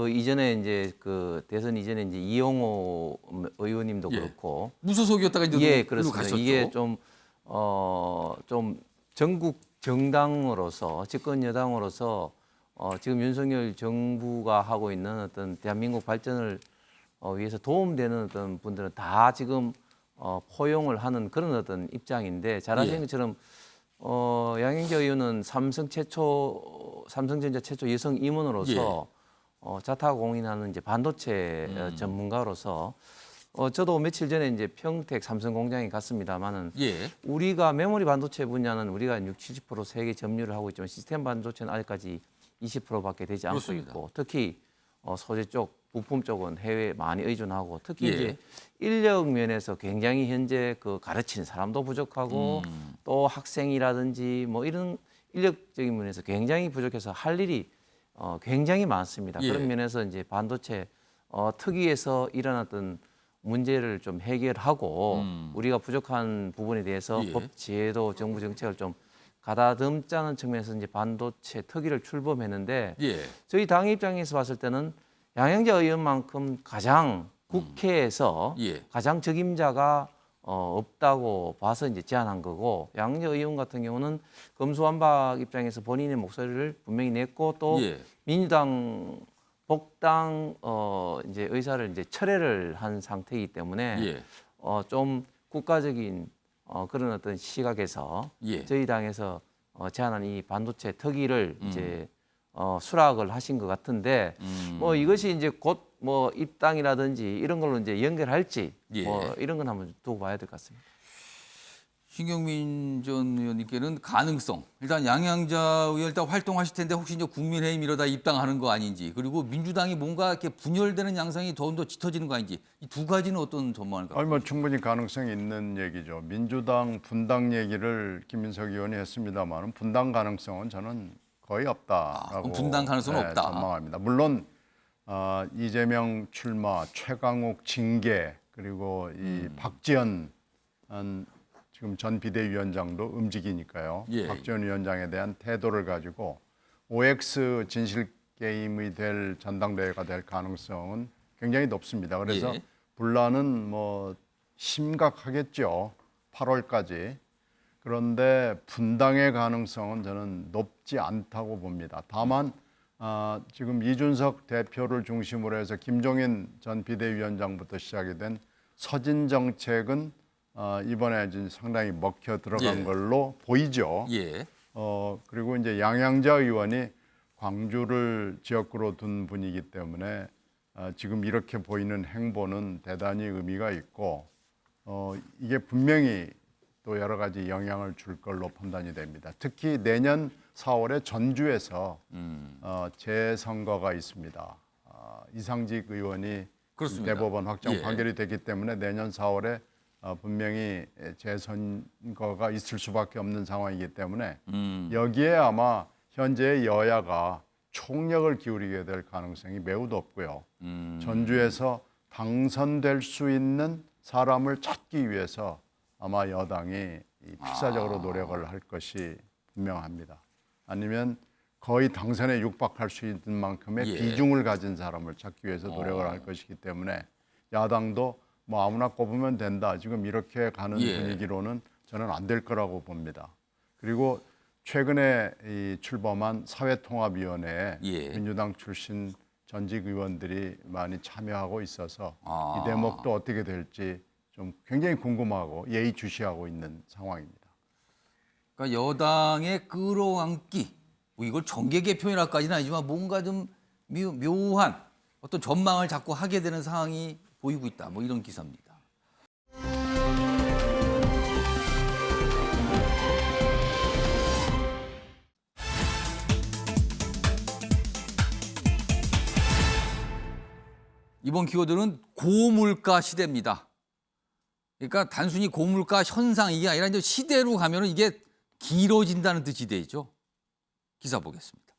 이전에 이제 그 대선 이전에 이제 이용호 의원님도 예. 그렇고 무소속이었다가 이제 예, 그걸로 그렇습니다. 가셨죠. 이게 좀 전국 정당으로서 집권 여당으로서 지금 윤석열 정부가 하고 있는 어떤 대한민국 발전을 위해서 도움되는 어떤 분들은 다 지금 포용을 하는 그런 어떤 입장인데 잘 아시는 예. 것처럼 양영자 의원은 삼성전자 최초 여성 임원으로서 자타 공인하는 이제 반도체 전문가로서 저도 며칠 전에 이제 평택 삼성 공장에 갔습니다만은 예. 우리가 메모리 반도체 분야는 우리가 60-70% 세계 점유를 하고 있지만 시스템 반도체는 아직까지 20%밖에 되지 않고 그렇습니다. 있고 특히 소재 쪽 부품 쪽은 해외에 많이 의존하고 특히 예. 이제 인력 면에서 굉장히 현재 그 가르치는 사람도 부족하고 또 학생이라든지 뭐 이런 인력적인 면에서 굉장히 부족해서 할 일이 굉장히 많습니다. 예. 그런 면에서 이제 반도체 특위에서 일어났던 문제를 좀 해결하고 우리가 부족한 부분에 대해서 예. 법 제도 정부 정책을 좀 가다듬자는 측면에서 이제 반도체 특위를 출범했는데 예. 저희 당 입장에서 봤을 때는 양영자 의원만큼 가장 국회에서 예. 가장 적임자가 없다고 봐서 이제 제안한 거고 양영자 의원 같은 경우는 검수완박 입장에서 본인의 목소리를 분명히 냈고 또 예. 민주당 복당 이제 의사를 이제 철회를 한 상태이기 때문에 예. 좀 국가적인 그런 어떤 시각에서 예. 저희 당에서 제안한 이 반도체 특위를 이제 수락을 하신 것 같은데 뭐 이것이 이제 곧 뭐 입당이라든지 이런 걸로 이제 연결할지 예. 뭐 이런 건 한번 두고 봐야 될 것 같습니다. 신경민 전 의원님께는 가능성. 일단 양양자 의원 일단 활동하실 텐데 혹시 이제 국민의힘 이러다 입당하는 거 아닌지 그리고 민주당이 뭔가 이렇게 분열되는 양상이 더 짙어지는 거 아닌지 이 두 가지는 어떤 전망을 갖고 아니 뭐 충분히 가능성이 있는 얘기죠. 민주당 분당 얘기를 김민석 의원이 했습니다만 분당 가능성은 저는 거의 없다라고 분당 가능성은 없다. 전망합니다. 물론 이재명 출마, 최강욱 징계 그리고 이 박지원 지금 전 비대위원장도 움직이니까요. 예. 박지원 위원장에 대한 태도를 가지고 OX 진실 게임이 될 전당대회가 될 가능성은 굉장히 높습니다. 그래서 예. 분란은 뭐 심각하겠죠. 8월까지. 그런데 분당의 가능성은 저는 높지 않다고 봅니다. 다만 지금 이준석 대표를 중심으로 해서 김종인 전 비대위원장부터 시작이 된 서진 정책은 이번에 이제 상당히 먹혀 들어간 예. 걸로 보이죠. 예. 그리고 이제 양양자 의원이 광주를 지역구로 둔 분이기 때문에 지금 이렇게 보이는 행보는 대단히 의미가 있고 이게 분명히 또 여러 가지 영향을 줄 걸로 판단이 됩니다. 특히 내년 4월에 전주에서 재선거가 있습니다. 이상직 의원이 그렇습니다. 대법원 확정 예. 판결이 되기 때문에 내년 4월에 분명히 재선거가 있을 수밖에 없는 상황이기 때문에 여기에 아마 현재 여야가 총력을 기울이게 될 가능성이 매우 높고요. 전주에서 당선될 수 있는 사람을 찾기 위해서 아마 여당이 필사적으로 노력을 할 것이 분명합니다. 아니면 거의 당선에 육박할 수 있는 만큼의 예. 비중을 가진 사람을 찾기 위해서 노력을 할 것이기 때문에 야당도 뭐 아무나 꼽으면 된다. 지금 이렇게 가는 예. 분위기로는 저는 안 될 거라고 봅니다. 그리고 최근에 이 출범한 사회통합위원회에 예. 민주당 출신 전직 의원들이 많이 참여하고 있어서 아. 이 대목도 어떻게 될지 좀 굉장히 궁금하고 예의주시하고 있는 상황입니다. 그러니까 여당의 끌어안기, 뭐 이걸 정계 개편이라까지는 아니지만 뭔가 좀 묘한 어떤 전망을 자꾸 하게 되는 상황이 보이고 있다. 뭐 이런 기사입니다. 이번 키워드는 고물가 시대입니다. 그러니까 단순히 고물가 현상이 아니라 이제 시대로 가면은 이게 길어진다는 뜻이 되죠. 기사 보겠습니다.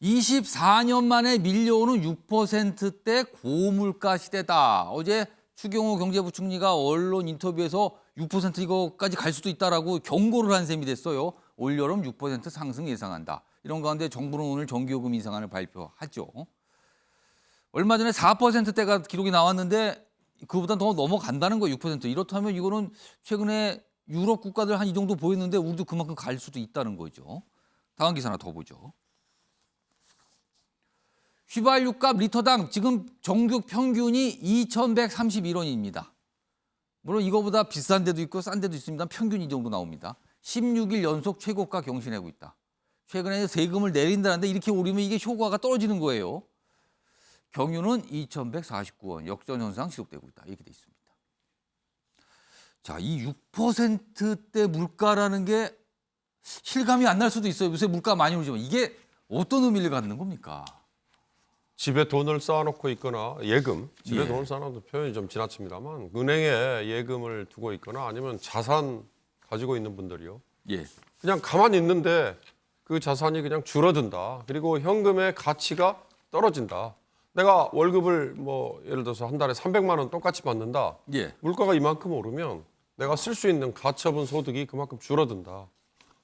24년 만에 밀려오는 6%대 고물가 시대다. 어제 추경호 경제부총리가 언론 인터뷰에서 6% 이거까지 갈 수도 있다라고 경고를 한 셈이 됐어요. 올여름 6% 상승 예상한다. 이런 가운데 정부는 오늘 전기요금 인상안을 발표하죠. 얼마 전에 4%대가 기록이 나왔는데 그보다 더 넘어간다는 거예요. 6%. 이렇다면 이거는 최근에 유럽 국가들 한 이 정도 보였는데 우리도 그만큼 갈 수도 있다는 거죠. 다음 기사 하나 더 보죠. 휘발유값 리터당 지금 전국 평균이 2,131원입니다. 물론 이거보다 비싼 데도 있고 싼 데도 있습니다. 평균 이 정도 나옵니다. 16일 연속 최고가 경신하고 있다. 최근에 세금을 내린다는데 이렇게 오르면 이게 효과가 떨어지는 거예요. 경유는 2,149원, 역전 현상 지속되고 있다. 이렇게 돼 있습니다. 자, 이 6%대 물가라는 게 실감이 안 날 수도 있어요. 요새 물가 많이 오르지만 이게 어떤 의미를 갖는 겁니까? 집에 돈을 쌓아놓고 있거나 예금, 집에 예. 돈을 쌓아놓는 표현이 좀 지나칩니다만 은행에 예금을 두고 있거나 아니면 자산 가지고 있는 분들이요. 예. 그냥 가만히 있는데 그 자산이 그냥 줄어든다. 그리고 현금의 가치가 떨어진다. 내가 월급을 뭐 예를 들어서 한 달에 300만 원 똑같이 받는다. 예. 물가가 이만큼 오르면 내가 쓸 수 있는 가처분 소득이 그만큼 줄어든다.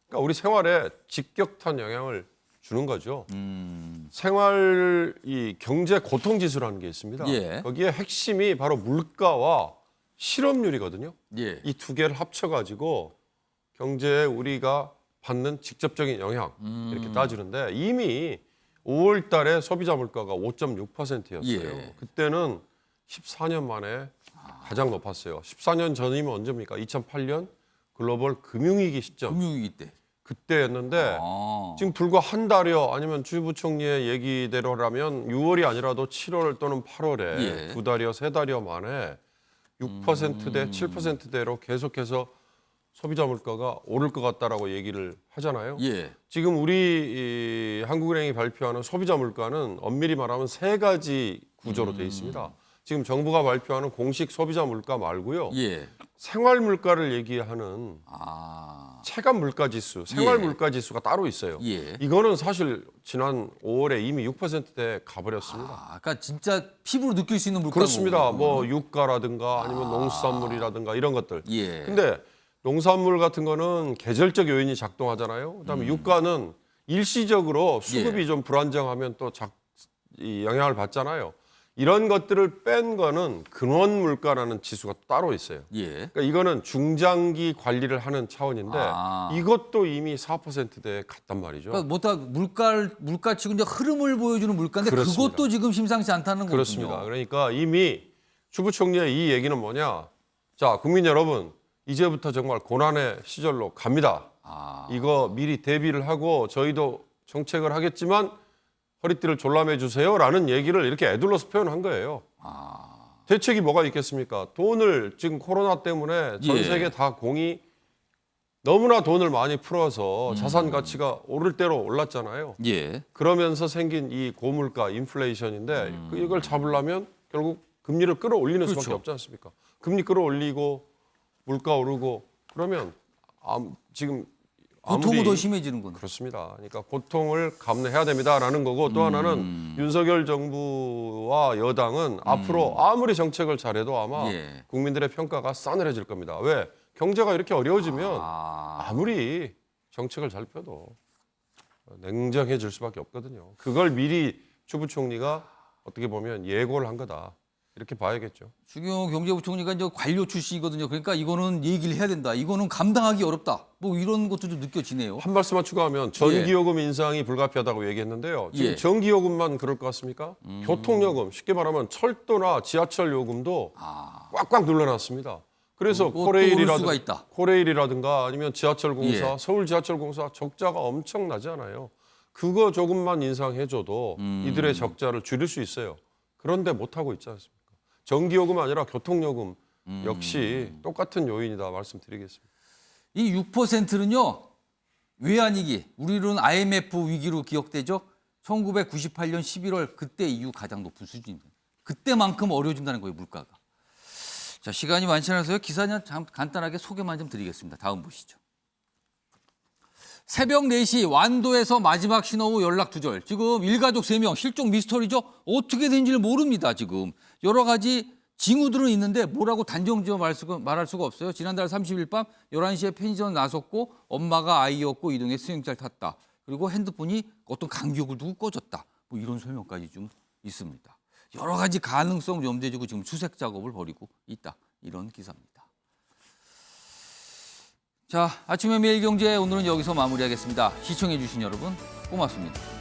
그러니까 우리 생활에 직격탄 영향을 주는 거죠. 생활 이 경제 고통 지수라는 게 있습니다. 예. 거기에 핵심이 바로 물가와 실업률이거든요. 예. 이 두 개를 합쳐가지고 경제에 우리가 받는 직접적인 영향 이렇게 따지는데 이미 5월 달에 소비자 물가가 5.6%였어요. 예. 그때는 14년 만에 가장 높았어요. 14년 전이면 언제입니까? 2008년 글로벌 금융위기 시점. 금융위기 때. 그때였는데 지금 불과 한 달여 아니면 주 부총리의 얘기대로라면 6월이 아니라도 7월 또는 8월에 예. 두 달여 세 달여 만에 6%대 7%대로 계속해서 소비자 물가가 오를 것 같다라고 얘기를 하잖아요. 예. 지금 우리 한국은행이 발표하는 소비자 물가는 엄밀히 말하면 세 가지 구조로 돼 있습니다. 지금 정부가 발표하는 공식 소비자 물가 말고요. 예. 생활 물가를 얘기하는 체감 물가 지수, 생활 예. 물가 지수가 따로 있어요. 예. 이거는 사실 지난 5월에 이미 6%대 가버렸습니다. 그러니까 진짜 피부로 느낄 수 있는 물가. 그렇습니다. 뭐 유가라든가 아니면 농수산물이라든가 이런 것들. 예. 근데 농산물 같은 거는 계절적 요인이 작동하잖아요. 그다음에 유가는 일시적으로 수급이 예. 좀 불안정하면 또 이 영향을 받잖아요. 이런 것들을 뺀 거는 근원 물가라는 지수가 따로 있어요. 예. 그러니까 이거는 중장기 관리를 하는 차원인데 이것도 이미 4%대에 갔단 말이죠. 그러니까 뭐다 물가치고 이제 흐름을 보여주는 물가인데 그렇습니다. 그것도 지금 심상치 않다는 거군요. 그렇습니다. 그러니까 이미 주 부총리의 이 얘기는 뭐냐? 자, 국민 여러분, 이제부터 정말 고난의 시절로 갑니다. 이거 미리 대비를 하고 저희도 정책을 하겠지만 허리띠를 졸라매 주세요라는 얘기를 이렇게 애둘러서 표현한 거예요. 대책이 뭐가 있겠습니까? 돈을 지금 코로나 때문에 전 세계 다 공이 너무나 돈을 많이 풀어서 자산 가치가 오를 대로 올랐잖아요. 그러면서 생긴 이 고물가 인플레이션인데 이걸 잡으려면 결국 금리를 끌어올리는 수밖에 없지 않습니까? 금리 끌어올리고 물가 오르고 그러면 지금 고통은 더 심해지는 거네. 그렇습니다. 그러니까 고통을 감내해야 됩니다라는 거고 또 하나는 윤석열 정부와 여당은 앞으로 아무리 정책을 잘해도 아마 국민들의 평가가 싸늘해질 겁니다. 왜? 경제가 이렇게 어려워지면 아무리 정책을 잘 펴도 냉정해질 수밖에 없거든요. 그걸 미리 추 부총리가 어떻게 보면 예고를 한 거다. 이렇게 봐야겠죠. 추경호 경제부총리가 이제 관료 출신이거든요. 그러니까 이거는 얘기를 해야 된다. 이거는 감당하기 어렵다. 뭐 이런 것도 좀 느껴지네요. 한 말씀만 추가하면 전기요금 인상이 불가피하다고 얘기했는데요. 지금 전기요금만 그럴 것 같습니까? 교통요금, 쉽게 말하면 철도나 지하철 요금도 꽉꽉 눌러놨습니다. 그래서 코레일이라든가 아니면 지하철공사, 서울지하철공사 적자가 엄청나잖아요. 그거 조금만 인상해줘도 이들의 적자를 줄일 수 있어요. 그런데 못하고 있지 않습니까? 전기요금 아니라 교통요금 역시 똑같은 요인이다 말씀드리겠습니다. 이 6%는요. 외환위기, 우리로는 IMF 위기로 기억되죠. 1998년 11월 그때 이후 가장 높은 수준입니다. 그때만큼 어려워진다는 거예요, 물가가. 자, 시간이 많지 않아서요. 기사는 참 간단하게 소개만 좀 드리겠습니다. 다음 보시죠. 새벽 4시 완도에서 마지막 신호 후 연락 두절. 지금 일가족 3명 실종 미스터리죠. 어떻게 된지를 모릅니다. 지금 여러 가지 징후들은 있는데 뭐라고 단정지어 말할 수가 없어요. 지난달 30일 밤 11시에 펜션 나섰고 엄마가 아이였고 이동해 수영차를 탔다. 그리고 핸드폰이 어떤 간격을 두고 꺼졌다. 뭐 이런 설명까지 좀 있습니다. 여러 가지 가능성 염두에 두고 지금 수색 작업을 벌이고 있다. 이런 기사입니다. 자, 아침의 매일경제 오늘은 여기서 마무리하겠습니다. 시청해 주신 여러분 고맙습니다.